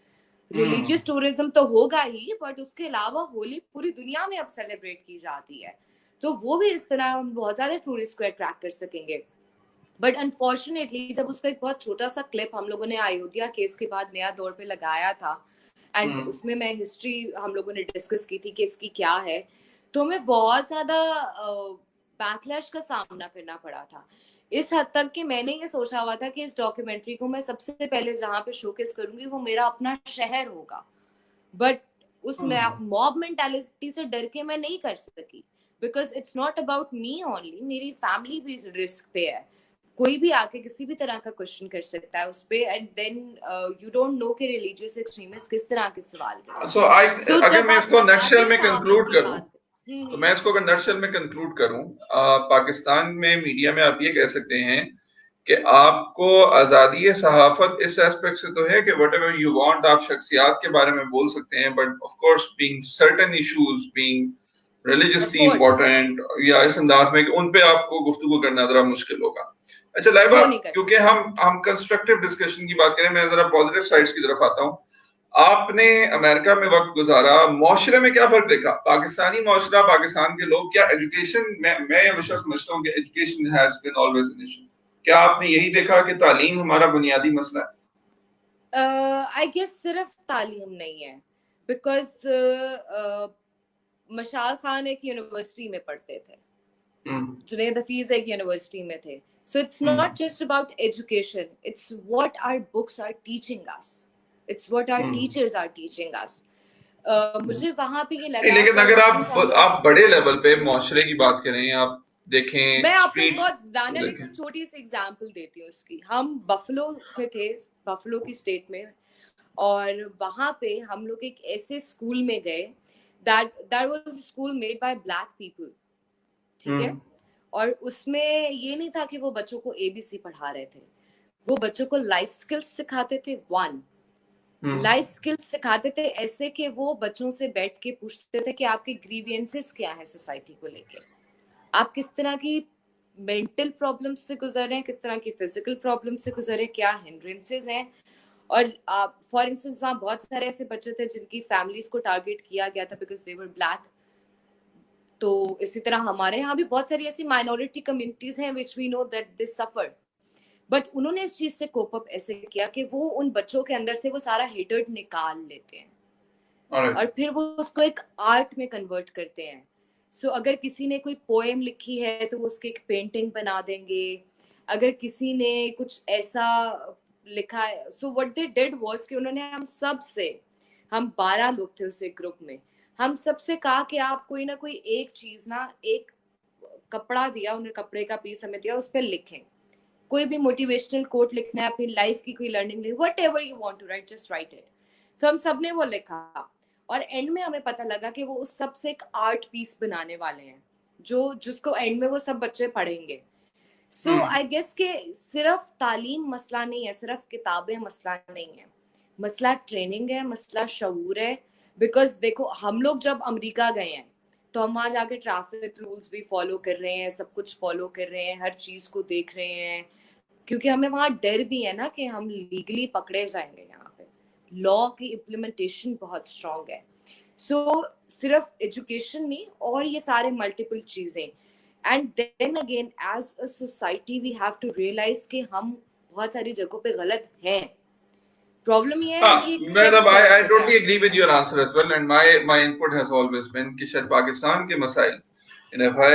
रिलीजियस टूरिज्म तो होगा ही, बट उसके अलावा होली पूरी दुनिया में अब सेलिब्रेट की जाती है, तो वो भी इस तरह हम बहुत ज्यादा टूरिस्ट को अट्रैक्ट कर सकेंगे। बट अनफॉर्चुनेटली जब उसका एक बहुत छोटा सा क्लिप हम लोगों ने अयोध्या केस के बाद नया दौर पे लगाया था, एंड उसमें मैं हिस्ट्री हम लोगों ने डिस्कस की थी कि इसकी क्या है, तो हमें बहुत ज्यादा बैकलैश का सामना करना पड़ा था। इस हद तक कि मैंने ये सोचा हुआ था कि इस डॉक्यूमेंट्री को मैं सबसे पहले जहाँ पे शोकेस करूंगी वो मेरा अपना शहर होगा, बट उस मॉब मेंटालिटी से डर के मैं नहीं कर सकी, because it's not about me only, मेरी फैमिली भी रिस्क पे है। कोई भी आके किसी भी तरह का क्वेश्चन कर सकता है उस पे, and then you don't know कि रिलीजियस एक्सट्रीमिस्ट किस तरह के सवाल करें। अगर मैं इसको नटशेल में कंक्लूड करूं, तो मैं इसको अगर नटशेल में कंक्लूड करूं, पाकिस्तान में मीडिया में आप ये कह सकते हैं कि आपको आजादी सहाफत इस एस्पेक्ट से तो है कि व्हाटएवर यू वांट आप शख्सियात के बारे में बोल सकते हैं, but of course being certain issues being religiously important या इस अंदाज में कि उन पे आपको गुफ्तगू करना जरा मुश्किल होगा। अच्छा लाइबा, क्योंकि हम कंस्ट्रक्टिव डिस्कशन की बात करें, मैं जरा पॉजिटिव साइड्स की तरफ आता हूँ। आपने अमेरिका में वक्त गुजारा, माशरे में क्या फर्क देखा? पाकिस्तानी माशरा, पाकिस्तान के लोग, क्या एजुकेशन, मैं हमेशा समझता हूँ कि education has been always an issue, क्या आपने यही देखा कि तालीम हमारा बुनियादी मसला है? आई गेस सिर्फ तालीम नहीं है, बिकॉज मशाल खान एक यूनिवर्सिटी में पढ़ते थे, जुनैद हफीज एक यूनिवर्सिटी में थे, so it's not just about education, it's what our books are teaching us, it's what our teachers are teaching us. मुझे वहां पे ये लगा, लेकिन अगर आप बड़े लेवल पे माशरे की बात करें, आप देखें, मैं आपको एक बहुत दानियल एक छोटी सी एग्जांपल देती हूँ उसकी। हम बफलो में थे, बफलो की स्टेट में, और वहां पे हम लोग एक ऐसे स्कूल में गए that was a school made by black people, ठीक है, और उसमें ये नहीं था कि वो बच्चों को एबीसी पढ़ा रहे थे, वो बच्चों को लाइफ स्किल्स सिखाते थे। लाइफ स्किल्स सिखाते थे ऐसे कि वो बच्चों से बैठ के पूछते थे कि आपके ग्रीवियंसेस क्या है सोसाइटी को लेके, आप किस तरह की मेंटल प्रॉब्लम्स से गुजर रहे हैं, किस तरह की फिजिकल प्रॉब्लम से गुजर रहे हैं, क्या हिंड्रेंसेस हैं। और फॉर इंस्टेंस वहाँ बहुत सारे ऐसे बच्चे थे जिनकी फैमिलीज को टारगेट किया गया था बिकॉज दे वर ब्लैक। तो इसी तरह हमारे यहाँ भी बहुत सारी ऐसी माइनॉरिटी कम्युनिटीज हैं which we know that they suffer, but उन्होंने इस चीज से कोप अप ऐसे किया कि वो उन बच्चों के अंदर से वो सारा हेटर्ड निकाल लेते हैं और फिर वो उसको एक आर्ट में कन्वर्ट करते हैं। सो अगर किसी ने कोई पोएम लिखी है तो वो उसकी एक पेंटिंग बना देंगे, अगर किसी ने कुछ ऐसा लिखा है, so what they did was कि उन्होंने हम 12 लोग थे उस ग्रुप में, हम सबसे कहा कि आप कोई ना कोई एक चीज ना, एक कपड़ा दिया, उन्हें कपड़े का पीस हमें दिया, उस पर लिखें, कोई भी मोटिवेशनल कोट लिखना है, अपनी लाइफ की कोई learning, whatever you want to write, just write it. तो हम सब ने वो लिखा और एंड में हमें पता लगा कि वो उस सब से एक आर्ट पीस बनाने वाले हैं जिसको एंड में वो सब बच्चे पढ़ेंगे। सो आई गेस कि सिर्फ तालीम मसला नहीं है, सिर्फ किताबें मसला नहीं है, मसला ट्रेनिंग है, मसला शऊर है। बिकॉज देखो हम लोग जब अमेरिका गए हैं तो हम वहां जाके ट्रैफिक रूल्स भी फॉलो कर रहे हैं, सब कुछ फॉलो कर रहे हैं, हर चीज को देख रहे हैं, क्योंकि हमें वहां डर भी है ना कि हम लीगली पकड़े जाएंगे। यहाँ पे लॉ की इम्प्लीमेंटेशन बहुत स्ट्रांग है। सो सिर्फ एजुकेशन नहीं और ये सारे मल्टीपल चीजें, and then again as a society we have to realize कि हम बहुत सारी जगहों पे गलत हैं। प्रॉब्लम ये है I totally agree with your answer as well, and my input has always been कि शायद पाकिस्तान के मसाइल, and if I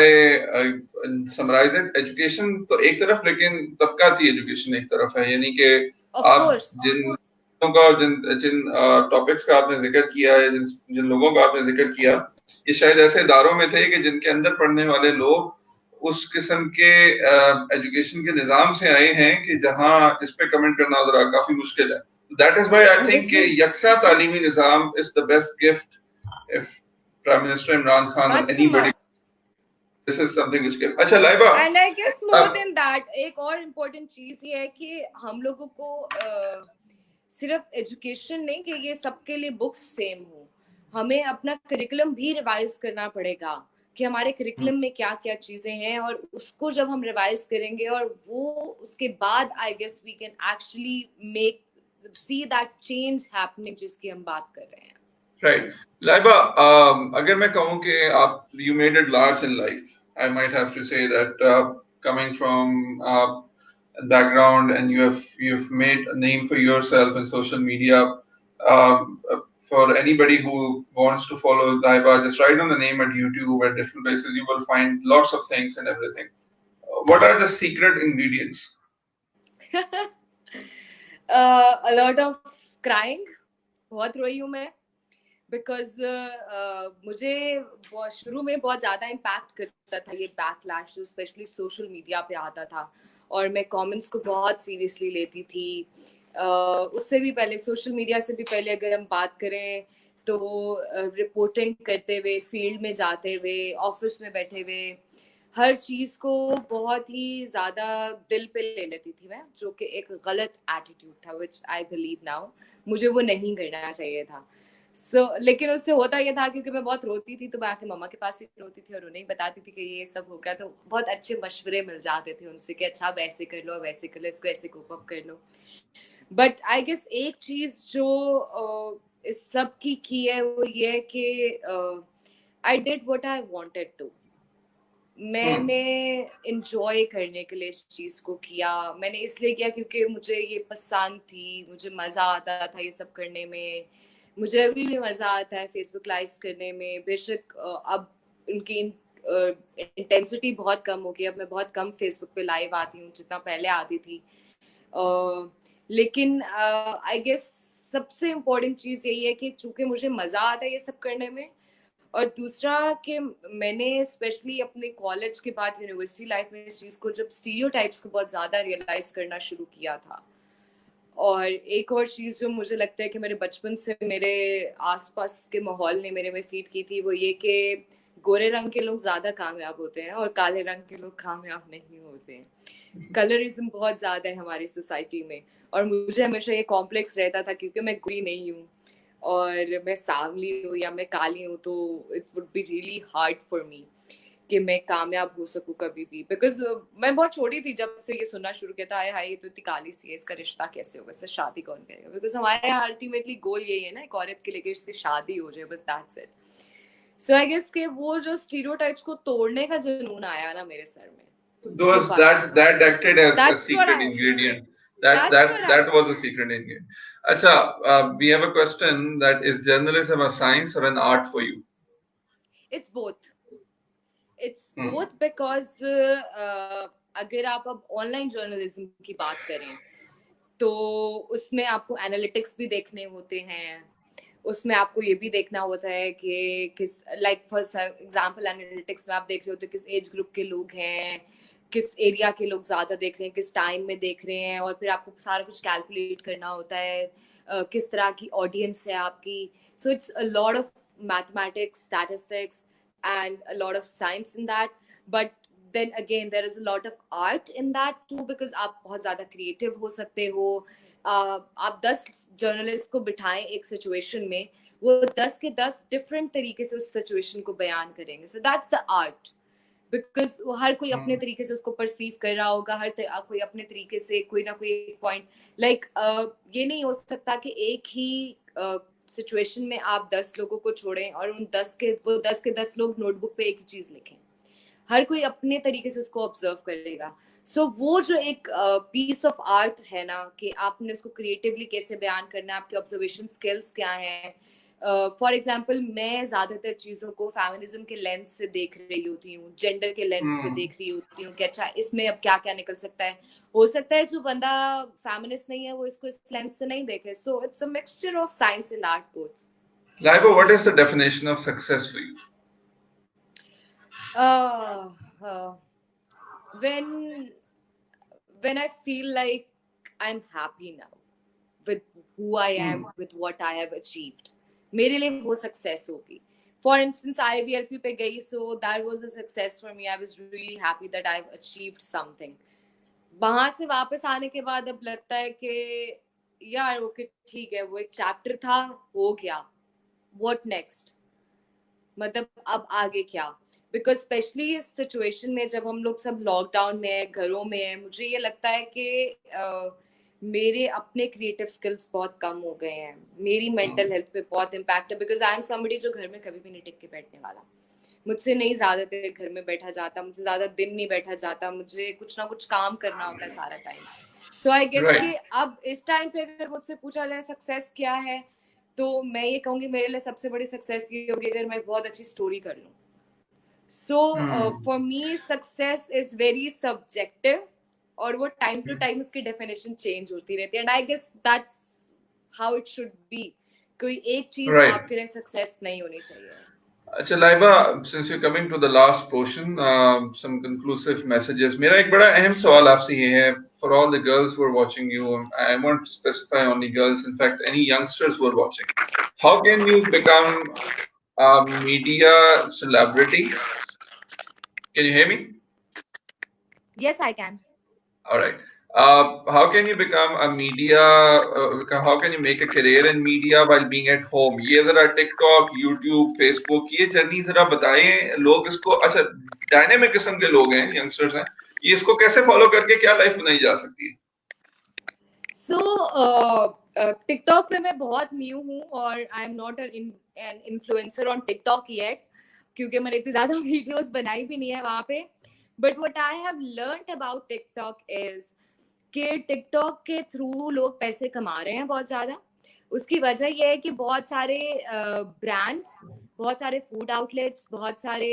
summarize it, education तो एक तरफ, लेकिन तबकाती एजुकेशन एक तरफ है, यानी कि आप जिन टॉपिक्स का आपने जिक्र किया है, जिन लोगों का आपने जिक्र किया, ये शायद ऐसे इदारों में थे कि जिनके अंदर पढ़ने वाले लोग उस किस्म के एजुकेशन के निजाम से आए हैं कि जहां इस पे कमेंट करना जरा काफी मुश्किल है. That is why I think यकसा तालीमी निजाम is the best gift if Prime Minister Imran Khan or anybody. This is something which can. अच्छा Laiba. And I guess more than that, एक और important चीज ये है कि हम लोगों को सिर्फ एजुकेशन नहीं कि ये सबके लिए बुक्स सेम हो, हमें अपना करिकुलम भी रिवाइज करना पड़ेगा कि हमारे करिकुलम में क्या क्या चीजें हैं, और उसको जब हम रिवाइज करेंगे और वो उसके बाद I guess we can actually make see that change happening जिसकी हम बात कर रहे हैं. Right. Laiba, अगर मैं कहूँ कि आप you made it large in life, I might have to say that coming from background and you've made a name for yourself in social media. For anybody who wants to follow Laiba, just write on the name at YouTube at different places. You will find lots of things and everything. What are the secret ingredients? A lot of crying. बहुत रोई हूँ मैं. Because मुझे शुरू में बहुत ज़्यादा impact करता था ये बैकलैश जो स्पेशली सोशल मीडिया पे आता था, और मैं कमेंट्स को बहुत सीरियसली लेती थी. उससे भी पहले, सोशल मीडिया से भी पहले अगर हम बात करें तो रिपोर्टिंग करते हुए, फील्ड में जाते हुए, ऑफिस में बैठे हुए, हर चीज़ को बहुत ही ज़्यादा दिल पे ले लेती थी मैं, जो कि एक गलत एटीट्यूड था विच आई बिलीव नाउ. मुझे वो नहीं करना चाहिए था. लेकिन उससे होता ये था क्योंकि मैं बहुत रोती थी तो मैं आके मम्मा के पास ही रोती थी और उन्हें बताती थी कि ये सब हो गया, तो बहुत अच्छे मशवरे मिल जाते थे उनसे कि अच्छा वैसे कर लो, वैसे कर लो, इसको ऐसे कोप अप कर लो. बट आई गेस एक चीज जो इस सब की है वो ये कि I did what I wanted to. मैंने इंजॉय करने के लिए इस चीज को किया. मैंने इसलिए किया क्योंकि मुझे ये पसंद थी, मुझे मजा आता था ये सब करने में. मुझे अभी भी मजा आता है फेसबुक लाइव्स करने में. बेशक अब इनकी इंटेंसिटी बहुत कम हो गई, अब मैं बहुत कम फेसबुक पे लाइव आती हूँ जितना पहले आती थी. लेकिन आई गेस सबसे इम्पोर्टेंट चीज़ यही है कि चूंकि मुझे मज़ा आता है ये सब करने में, और दूसरा कि मैंने स्पेशली अपने कॉलेज के बाद यूनिवर्सिटी लाइफ में इस चीज़ को, जब स्टीरियोटाइप्स को बहुत ज़्यादा रियलाइज करना शुरू किया था. और एक और चीज़ जो मुझे लगता है कि मेरे बचपन से मेरे आसपास के माहौल ने मेरे में फीड की थी, वो ये कि गोरे रंग के लोग ज़्यादा कामयाब होते हैं और काले रंग के लोग कामयाब नहीं होते हैं. कलरिज्म बहुत ज़्यादा है हमारी सोसाइटी में, और मुझे हमेशा ये कॉम्प्लेक्स रहता था क्योंकि मैं गोरी नहीं हूँ और मैं सांवली हूँ या मैं काली हूँ, तो it would be really hard for me कि मैं कामयाब हो सकूं कभी भी. बिकॉज मैं बहुत छोटी थी जब से ये सुनना शुरू किया था, हाय ये तो इतनी काली सी है, इसका रिश्ता कैसे होगा, इससे शादी कौन करेगा. बिकॉज हमारे यहाँ अल्टीमेटली गोल यही है ना, एक औरत के लिए कि इससे शादी हो जाए, बस that's it. So I guess कि वो जो स्टीरियोटाइप्स को तोड़ने का जुनून आया ना मेरे सर में, that acted as a secret ingredient. That was a secret ingredient. Acha, we have a question that is journalism a science or an art for you? It's both. It's both because अगर आप अब online journalism की बात करें तो उसमें आपको analytics भी देखने होते हैं, उसमें आपको ये भी देखना होता है कि किस, लाइक फॉर एग्जांपल एनालिटिक्स में आप देख रहे होते हैं किस एज ग्रुप के लोग हैं, किस एरिया के लोग ज़्यादा देख रहे हैं, किस टाइम में देख रहे हैं, और फिर आपको सारा कुछ कैलकुलेट करना होता है किस तरह की ऑडियंस है आपकी. So it's a lot of mathematics, statistics and a lot of science in that, but then again there is a lot of art in that too, because आप बहुत ज़्यादा creative हो सकते हो. आप 10 जर्नलिस्ट को बिठाएं एक सिचुएशन में, वो 10 के 10 डिफरेंट तरीके से उस सिचुएशन को बयान करेंगे. So that's the art, because हर कोई अपने तरीके से उसको परसीव कर रहा होगा, हर कोई अपने तरीके से कोई ना कोई पॉइंट, लाइक ये नहीं हो सकता कि एक ही सिचुएशन में आप 10 लोगों को छोड़ें और उन 10 के 10 लोग नोटबुक पे एक ही चीज लिखें. हर कोई अपने तरीके से उसको ऑब्जर्व करेगा. सो वो जो एक पीस ऑफ आर्ट है ना, कि आपने उसको क्रिएटिवली कैसे बयान करना है, आपके ऑब्जर्वेशन स्किल्स क्या हैं. फॉर एग्जाम्पल मैं ज्यादातर चीजों को फेमिनिज्म के लेंस से देख रही होती हूँ, जेंडर के लेंस से देख रही होती हूँ कि अच्छा इसमें अब क्या क्या निकल सकता है. हो सकता है जो बंदा फेमिनिस्ट नहीं है वो इसको इस लेंस से नहीं देखे. So it's a mixture of science and art both. Laiba, what is the definition of success for you? Uh, uh, when I feel like I'm happy now with who I am, Hmm. with what I have achieved, मेरे लिए वो success होगी. For instance, IVLP पे गई, so that was a success for me. I was really happy that I've achieved something. वहां से वापस आने के बाद अब लगता है कि यार ओके ठीक है, वो एक चैप्टर था, हो गया. What next? मतलब अब आगे क्या? बिकॉज स्पेशली इस सिचुएशन में जब हम लोग सब लॉकडाउन में है, घरों में है, मुझे ये लगता है कि मेरे अपने क्रिएटिव स्किल्स बहुत कम हो गए हैं. मेरी मेंटल हेल्थ पे बहुत इम्पैक्ट है, बिकॉज आई एम समबडी जो घर में कभी भी नहीं टिक के बैठने वाला. मुझसे नहीं ज्यादा देर घर में बैठा जाता, मुझसे ज्यादा दिन नहीं बैठा जाता, मुझे कुछ ना कुछ काम करना होता है सारा time. So I guess Right. कि अब इस टाइम पे अगर मुझसे पूछा जाए सक्सेस क्या है, तो मैं ये कहूंगी मेरे लिए सबसे बड़ी सक्सेस ये होगी अगर मैं बहुत अच्छी स्टोरी कर लूं. So Hmm. For me success is very subjective, और वो टाइम टू टाइम उसकी डेफिनेशन चेंज होती रहती है. And I guess that's how it should be. कोई एक चीज Right. आपके लिए सक्सेस नहीं होनी चाहिए. अच्छा Laiba, since you're coming to the last portion, some conclusive messages. मेरा एक बड़ा अहम सवाल आपसे ये है, for all the girls who are watching you, I won't specify only girls, in fact any youngsters who are watching, how can you become a media celebrity? Can you hear me? Yes, I can. All right. How can you become a media? How can you make a career in media while being at home? ये जरा TikTok, YouTube, Facebook ये journey जरा बताएं. लोग इसको, अच्छा dynamic किस्म के लोग हैं, यंगस्टर्स हैं, ये इसको कैसे फॉलो करके क्या लाइफ बनाई जा सकती है? सो टिकटॉक पे मैं बहुत न्यू हूँ, और I am not an influencer on TikTok yet, क्योंकि मैंने इतनी ज्यादा वीडियोस बनाई भी नहीं है वहां पे. But what I have learned about TikTok is कि टिकटॉक के थ्रू लोग पैसे कमा रहे हैं बहुत ज्यादा. उसकी वजह यह है कि बहुत सारे ब्रांड्स, बहुत सारे फूड आउटलेट्स, बहुत सारे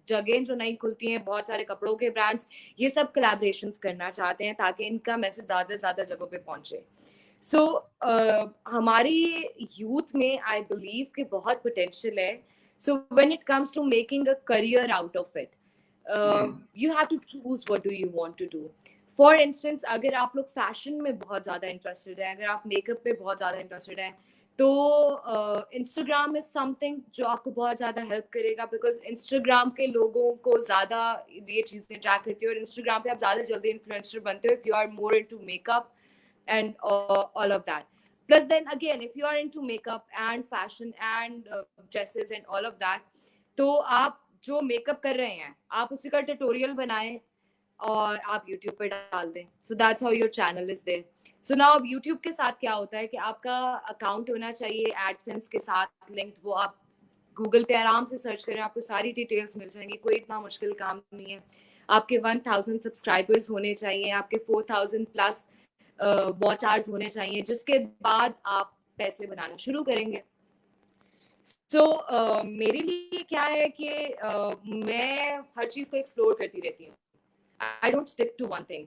जगह जो नई खुलती हैं, बहुत सारे कपड़ों के ब्रांड्स, ये सब कोलैबोरेशंस करना चाहते हैं ताकि इनका मैसेज ज्यादा से ज्यादा जगहों पे पहुंचे. सो हमारी यूथ में आई बिलीव कि बहुत पोटेंशियल है. So when it comes to making a career out of it, you have to choose what do you want to do. For instance, अगर आप लोग फैशन में बहुत ज्यादा इंटरेस्टेड है, अगर आप मेकअप पे बहुत ज्यादा इंटरेस्टेड है, तो इंस्टाग्राम इज समथिंग जो आपको बहुत ज्यादा हेल्प करेगा, बिकॉज इंस्टाग्राम के लोगों को ज्यादा ये चीजें ट्रैक करती है, और इंस्टाग्राम पे आप ज्यादा जल्दी इन्फ्लुएंसर बनते हो if you are more into makeup and all of that. Plus, then again, if you are into makeup and fashion and dresses and all of that, तो आप जो मेकअप कर रहे हैं आप उसी का ट्यूटोरियल बनाएं और आप YouTube पे डाल दें. So that's how your channel is there. So now अब YouTube के साथ क्या होता है कि आपका अकाउंट होना चाहिए AdSense के साथ लिंक्ड. वो आप गूगल पे आराम से सर्च करें, आपको सारी डिटेल्स मिल जाएंगी. कोई इतना मुश्किल काम नहीं है. आपके 1000 सब्सक्राइबर्स होने चाहिए, आपके 4000 प्लस वॉच आवर्स होने चाहिए, जिसके बाद आप पैसे बनाना शुरू करेंगे. सो मेरे लिए क्या है कि मैं हर चीज को एक्सप्लोर करती रहती हूँ. I don't stick to one thing.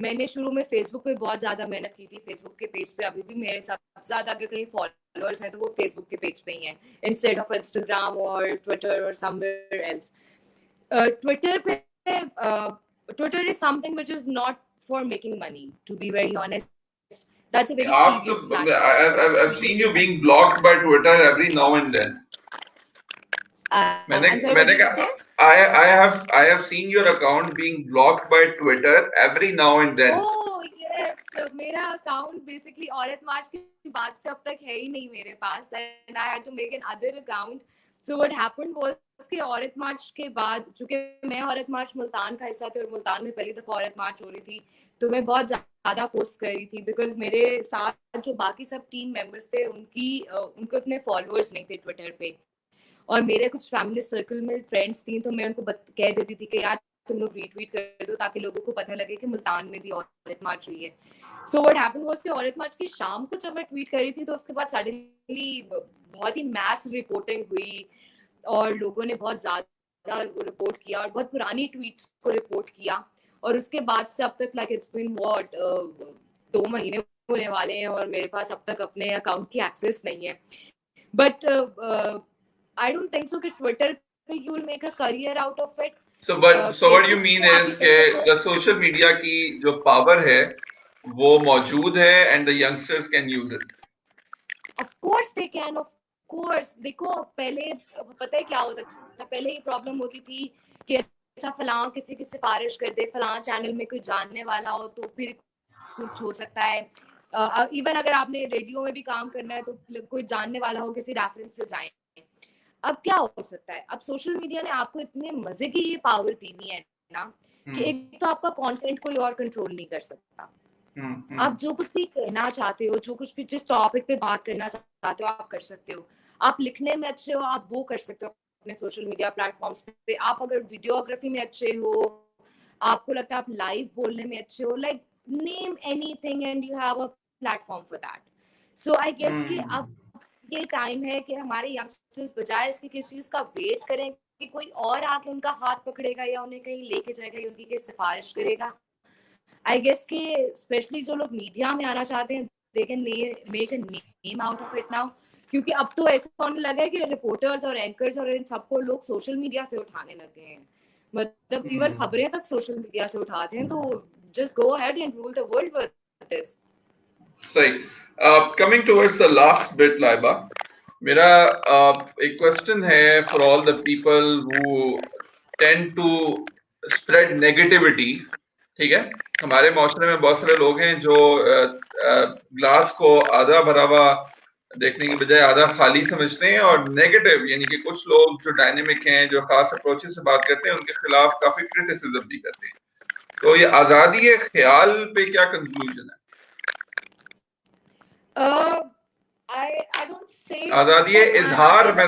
मैंने शुरू में फेसबुक पे बहुत ज्यादा मेहनत की थी. फेसबुक के पेज पे अभी भी मेरे सबसे ज्यादा अगर कहीं फॉलोअर्स हैं तो वो फेसबुक के पेज पे ही हैं, इंस्टेड ऑफ इंस्टाग्राम और ट्विटर और समवेयर एल्स. ट्विटर पे Twitter is something which is not for making money, to be very honest. That's a very आप तो, serious platform. I've seen you being blocked by Twitter every now and then. मैंने I'm sorry, what मैंने did you कहा, say? I have seen your account being blocked by Twitter every now and then. Oh yes, मेरा account basically औरत मार्च के बाद से अब तक है ही नहीं मेरे पास, and I had to make another account. So what happened was कि औरत मार्च के बाद, चूंकि मैं औरत मार्च मुल्तान का हिस्सा थी और मुल्तान में पहली दफा औरत मार्च हो रही थी, तो मैं बहुत ज्यादा पोस्ट कर रही थी, बिकॉज मेरे साथ जो बाकी सब टीम मेंबर्स थे उनको इतने फॉलोअर्स नहीं थे ट्विटर पे, और मेरे कुछ फैमिली सर्कल में फ्रेंड्स थी, तो मैं उनको कह देती थी कि यार तुम लोग रीट्वीट कर दो ताकि लोगों को पता लगे कि मुल्तान में भी औरत मार्च हुई है. सो व्हाट हैपेंड वाज कि औरत मार्च की शाम को जब मैं ट्वीट कर रही थी, तो उसके बाद सडनली बहुत ही मैस रिपोर्टिंग हुई और लोगों ने बहुत ज्यादा रिपोर्ट किया और बहुत पुरानी ट्वीट्स को रिपोर्ट किया, और उसके बाद से अब तक लाइक इट्स बीन व्हाट 2 महीने होने वाले हैं और मेरे पास अब तक अपने अकाउंट की एक्सेस नहीं है. But I don't think so कि Twitter you will make a career out of it. So what you Facebook mean पे आप is कर कि सकते हो। the social media की जो power है वो मौजूद है and the youngsters can use it. Of course they can, of course। देखो पहले पता है क्या होता था, पहले ये प्रॉब्लम होती थी कि अच्छा फलां किसी की सिफारिश कर दे, फलां चैनल में कोई जानने वाला हो तो फिर कुछ हो सकता है। इवन अगर आपने रेडियो में भी काम करना है तो कोई जानने वाला हो, किसी रेफरेंस से जाए। अब क्या हो सकता है, अब सोशल मीडिया ने आपको इतने मजे की ये पावर दी हुई है ना कि एक तो आपका कंटेंट कोई और कंट्रोल नहीं कर सकता। आप जो कुछ भी कहना चाहते हो, जो कुछ भी जिस टॉपिक पे बात करना चाहते हो आप कर सकते हो। आप लिखने में अच्छे हो, आप वो कर सकते हो अपने सोशल मीडिया प्लेटफॉर्म्स पे। आप अगर वीडियोग्राफी में अच्छे हो, आपको लगता है आप लाइव बोलने में अच्छे हो, like name anything and you have a platform for that. So I guess कि अब ये टाइम है कि हमारे यंगस्टर्स बजाय इसके किस चीज का वेट करें कि कोई और आके उनका हाथ पकड़ेगा या उन्हें कहीं लेके जाएगा या उनकी कोई सिफारिश करेगा। आई गेस कि स्पेशली जो लोग मीडिया में आना चाहते हैं they can make a name out of it now, क्योंकि अब तो ऐसा होने लगा है कि रिपोर्टर्स और एंकर्स और इन सबको लोग सोशल मीडिया से उठाने लगे हैं। मतलब इवन खबरें तक सोशल मीडिया से उठाते हैं, तो just go ahead and rule the world with this. सही। Coming towards the last bit, Laiba, मेरा एक क्वेश्चन है for all the people who tend to spread negativity। ठीक है, हमारे माशरे में बहुत सारे लोग हैं जो ग्लास को आधा भरा हुआ देखने की बजाय आधा खाली समझते हैं और नेगेटिव, यानी कि कुछ लोग जो डायनेमिक हैं, जो खास अप्रोचेस से बात करते हैं, उनके खिलाफ काफी क्रिटिसिज्म भी करते हैं। तो ये आजादी ख्याल पे क्या कंक्लूजन है? I don't say आजादी इजहार, मैं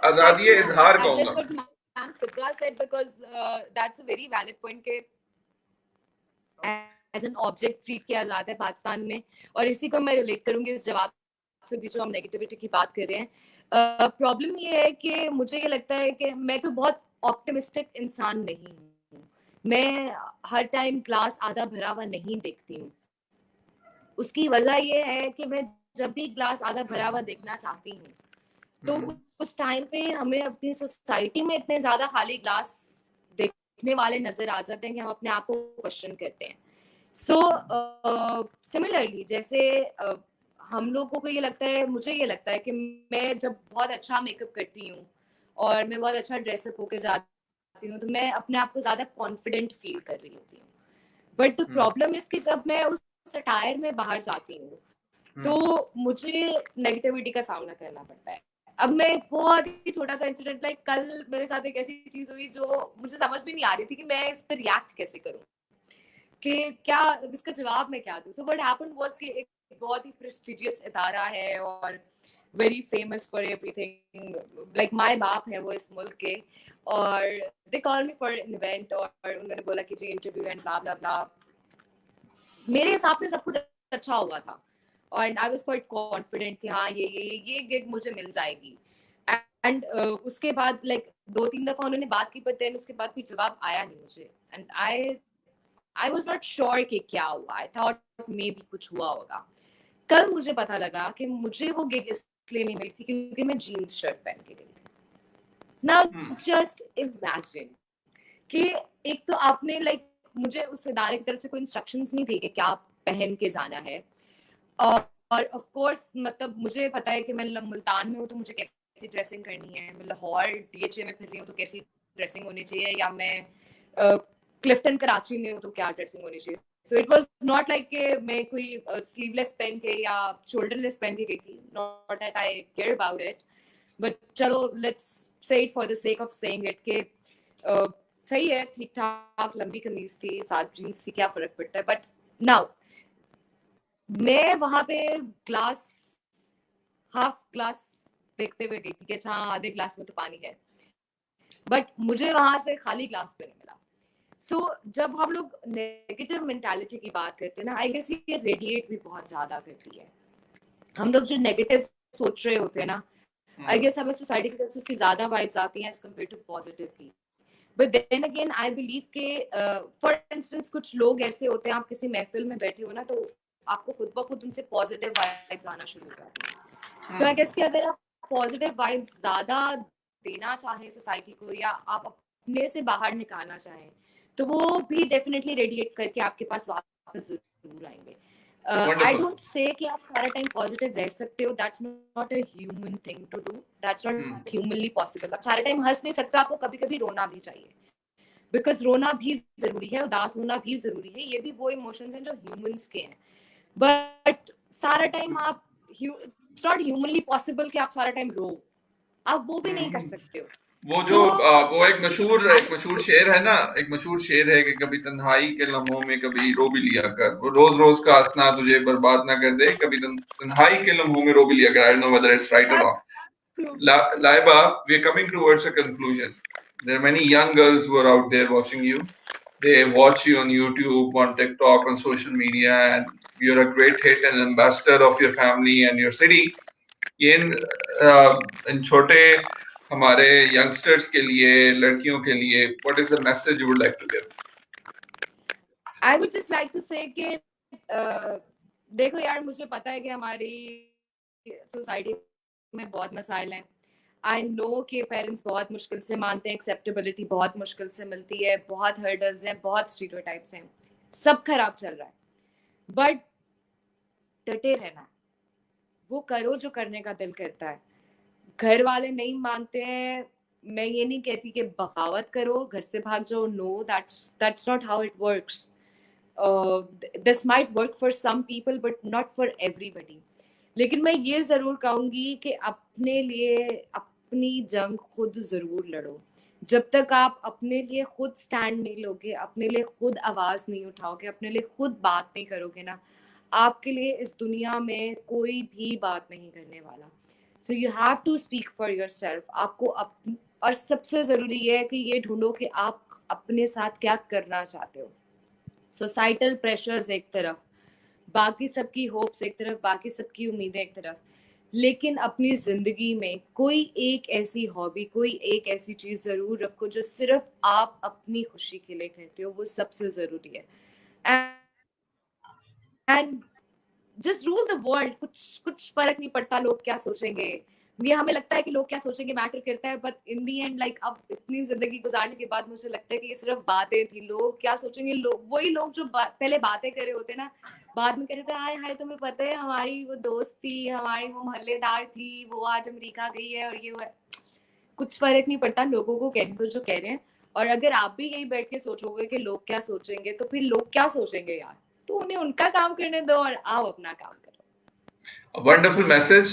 आजादी इजहार कहूंगा। Ma'am Sibra said because that's a very valid point के एज एन ऑब्जेक्ट ट्रीट किया जाता है पाकिस्तान में, और इसी को मैं रिलेट करूंगी इस जवाब से भी जो हम नेगेटिविटी की बात कर रहे हैं। प्रॉब्लम ये है कि मुझे ये लगता है कि मैं कोई बहुत ऑप्टिमिस्टिक इंसान नहीं हूँ। मैं हर टाइम ग्लास आधा भरा हुआ नहीं देखती हूँ। उसकी वजह ये है कि मैं जब भी ग्लास आधा भरा हुआ देखना चाहती हूँ तो उस टाइम पे हमें अपनी सोसाइटी में इतने ज्यादा खाली ग्लास देखने वाले नजर आ जाते हैं कि हम अपने आप को क्वेश्चन करते हैं। सो सिमिलरली जैसे हम लोगों को ये लगता है, मुझे ये लगता है कि मैं जब बहुत अच्छा मेकअप करती हूँ और मैं बहुत अच्छा ड्रेसअप होके जाती हूँ तो मैं अपने आप को ज्यादा कॉन्फिडेंट फील कर रही होती हूँ। बट द प्रॉब्लम इज कि जब मैं उस अटायर में बाहर जाती हूँ तो मुझे नेगेटिविटी का सामना करना पड़ता है। अब मैं बहुत ही छोटा सा इंसिडेंट, लाइक कल मेरे साथ एक ऐसी चीज हुई जो मुझे समझ भी नहीं आ रही थी कि मैं इस पर रिएक्ट कैसे करूं, कि क्या इसका जवाब मैं क्या दूं। सो व्हाट हैपेंड वाज कि एक बहुत ही प्रेस्टिजियस इदारा है और very famous for everything, like my बाप है वो इस मुल्क के, और they call me for an event और उन्होंने बोला कि जी इंटरव्यू एंड ब्ला ब्ला ब्ला। मेरे हिसाब से सब कुछ अच्छा हुआ था और आई वाज क्वाइट कॉन्फिडेंट कि हाँ ये गिग मुझे मिल जाएगी। एंड उसके बाद लाइक 2-3 दफा उन्होंने बात की, पर देन उसके बाद कोई जवाब आया नहीं मुझे। And I was not sure कि क्या हुआ। आई थॉट मे बी कुछ हुआ होगा। कल मुझे पता लगा कि मुझे वो गिग इसलिए नहीं मिली थी क्योंकि मैं जीन्स शर्ट पहन के गई थी। नाउ जस्ट इमेजिन कि एक तो आपने लाइक मुझे उस इदारे की तरफ से कोई इंस्ट्रक्शंस नहीं दी कि क्या पहन के जाना है, और ऑफ कोर्स मतलब मुझे पता है कि मैं मुल्तान में हूँ तो मुझे कैसी ड्रेसिंग करनी है, मैं लाहौर डीएचए में फिर रही हूँ तो कैसी ड्रेसिंग होनी चाहिए, या मैं क्लिफ्टन कराची में हूँ तो क्या ड्रेसिंग होनी चाहिए। So it was not like कि मैं कोई स्लीवलेस पहन के या शोल्डरलेस पहन के गई थी, not that I care about it, but चलो let's say it for the sake of saying it के सही है, ठीक ठाक लंबी कमीज थी, साथ जीन्स थी, क्या फर्क पड़ता है। बट नाउ मैं वहां पे ग्लास हाफ ग्लास देखते हुए गई थी कि अच्छा आधे ग्लास में तो पानी है, बट मुझे वहां से खाली ग्लास पे नहीं मिला। सो जब हम लोग नेगेटिव मेंटालिटी की बात करते हैं ना, आई गेस ये रेडिएट भी बहुत ज्यादा करती है। हम लोग जो नेगेटिव सोच रहे होते हैं ना, आई गेस हमें सोसाइटी की तरफ से उसकी ज्यादा वाइब्स आती हैं एज कम्पेयर टू पॉजिटिव की। But then again I believe के फॉर इंस्टेंस कुछ लोग ऐसे होते हैं, आप किसी महफिल में बैठे हो ना तो आपको खुद ब खुद उनसे पॉजिटिव वाइब्स आना शुरू हो जाती है। सो आई गेस कि अगर आप पॉजिटिव वाइब्स ज्यादा देना चाहें सोसाइटी को या आप अपने से बाहर निकालना चाहें तो वो भी डेफिनेटली रेडिएट करके आपके पास वापस जरूर आएंगे. I don't say कि आप सारा टाइम पॉजिटिव रह सकते हो. That's not a human thing to do. That's not humanly possible. आप सारा टाइम हंस नहीं सकते. आपको कभी कभी रोना भी चाहिए. बिकॉज रोना भी जरूरी है, उदास होना भी जरूरी है. ये भी वो इमोशंस हैं जो ह्यूमंस के हैं. बट सारा टाइम आप इट्स नॉट ह्यूमनली पॉसिबल कि आप सारा टाइम रो. आप वो भी नहीं कर सकते हो. वो जो वो एक मशहूर शेर है ना, एक मशहूर शेर है कि कभी तन्हाई के लम्हों में कभी रो भी लिया कर. वो रोज रोज का हंसना तुझे बर्बाद ना कर दे, कभी तन्हाई के लम्हों में रो भी लिया कर. I don't know whether it's right or wrong. Laiba, we're coming towards a conclusion. There are many young girls who are out there watching you. They watch you on YouTube, on TikTok, on social media, and you're a great hit and ambassador of your family and your city. ये इन छोटे हमारे youngsters के लिए, लड़कियों के लिए, what is the message you would like to give? I would just like to say कि देखो यार, मुझे पता है कि हमारी सोसाइटी में बहुत मसाइल हैं. आई नो कि पेरेंट्स बहुत मुश्किल से मानते हैं, एक्सेप्टेबिलिटी बहुत मुश्किल से मिलती है, बहुत हर्डल्स हैं, बहुत स्टीरियोटाइप्स हैं, सब खराब चल रहा है. बट डटे रहना है, वो करो जो करने का दिल करता है. घर वाले नहीं मानते हैं, मैं ये नहीं कहती कि बगावत करो, घर से भाग जाओ. No, that's not how it works. This might work for some people but not for everybody. लेकिन मैं ये जरूर कहूंगी कि अपने लिए अपनी जंग खुद जरूर लड़ो. जब तक आप अपने लिए खुद स्टैंड नहीं लोगे, अपने लिए खुद आवाज नहीं उठाओगे, अपने लिए खुद बात नहीं करोगे ना, आपके लिए इस दुनिया में कोई भी बात नहीं करने वाला. So you have to speak for yourself. आपको और सबसे जरूरी ये है कि ये ढूंढो कि आप अपने साथ क्या करना चाहते हो. सोसाइटल प्रेशर्स एक तरफ, बाकी सबकी होप्स एक तरफ, बाकी सबकी उम्मीदें एक तरफ, लेकिन अपनी जिंदगी में कोई एक ऐसी हॉबी, कोई एक ऐसी चीज जरूर रखो जो सिर्फ आप अपनी खुशी के लिए करते हो. वो सबसे जरूरी है. And just rule the world. कुछ फर्क नहीं पड़ता लोग क्या सोचेंगे. ये हमें लगता है कि लोग क्या सोचेंगे मैटर करता है, but in the and like अब इतनी जिंदगी गुजारने के बाद मुझे लगता है कि ये सिर्फ बातें थी. लोग क्या सोचेंगे, वही लोग जो पहले बातें करे होते ना, बाद में कह रहे थे हाय हाय तुम्हें पता है हमारी वो दोस्त थी, हमारी वो मोहल्लेदार थी, वो आज अमेरिका गई है और ये हुआ. कुछ फर्क नहीं पड़ता, लोगों को कहने दो जो कह रहे हैं. और अगर आप भी यही बैठ के सोचोगे कि लोग क्या सोचेंगे, तो फिर लोग क्या सोचेंगे यार. तो उन्हें उनका काम करने दो और आओ अपना काम करो. A wonderful message.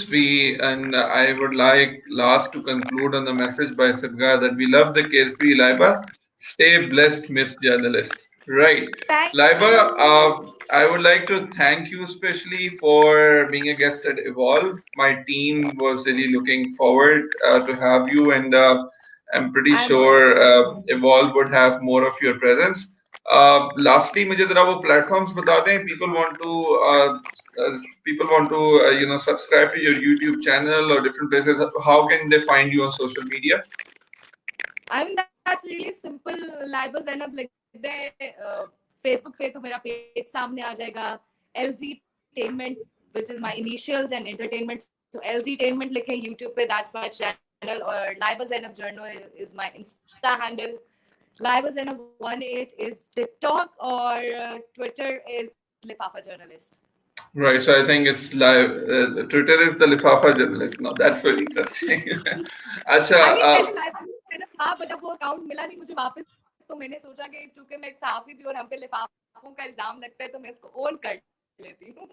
And I would like last to conclude on the message by Sibga that we love the carefree Laiba. Stay blessed, Miss Journalist. Right. Laiba, I would like to thank you especially for being a guest at Evolve. My team was really looking forward to have you, and I'm pretty sure Evolve would have more of your presence. Lastly, मुझे जरा वो platforms बता दें. People want to subscribe to your YouTube channel or different places. How can they find you on social media? I mean that's really simple. Laiba Zainab लिख दे Facebook पे तो मेरा page सामने आ जाएगा. LZtainment, which is my initials and entertainment. So LZtainment लिखें YouTube पे, that's my channel. और Laiba Zainab Journal is my Insta handle. Laiba Zainab 18 is TikTok, or Twitter is Lifafa Journalist. Right, so I think it's live. Twitter is the Lifafa Journalist. Now that's very interesting. अच्छा. हाँ, but अब वो account मिला नहीं मुझे वापस, तो मैंने सोचा कि चूंकि मैं एक सहाफी भी और हम पे लिफाफों का इल्जाम लगता है, तो मैं इसको ओन कर लेती हूँ.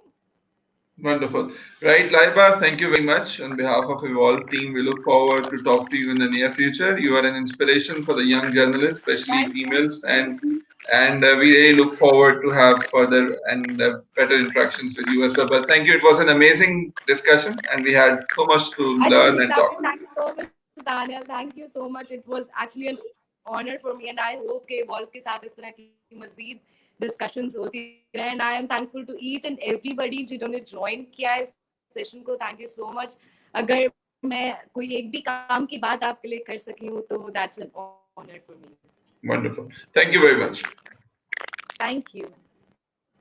Wonderful. Right, Laiba, thank you very much. On behalf of Evolve team, we look forward to talk to you in the near future. You are an inspiration for the young journalists, especially females, and we really look forward to have further and better interactions with you as well. But thank you. It was an amazing discussion, and we had so much to learn and talk. Thank you so much, Daniel. Thank you so much. It was actually an honor for me, and I hope कि Evolve के साथ इस तरह की मज़ीद discussions होती रहे. And I am thankful to each and everybody जिन्होंने join किया इस session को. Thank you so much. अगर मैं कोई एक भी काम की बात आपके लिए कर सकी हूँ, तो that's an honor for me. Wonderful. Thank you very much. Thank you.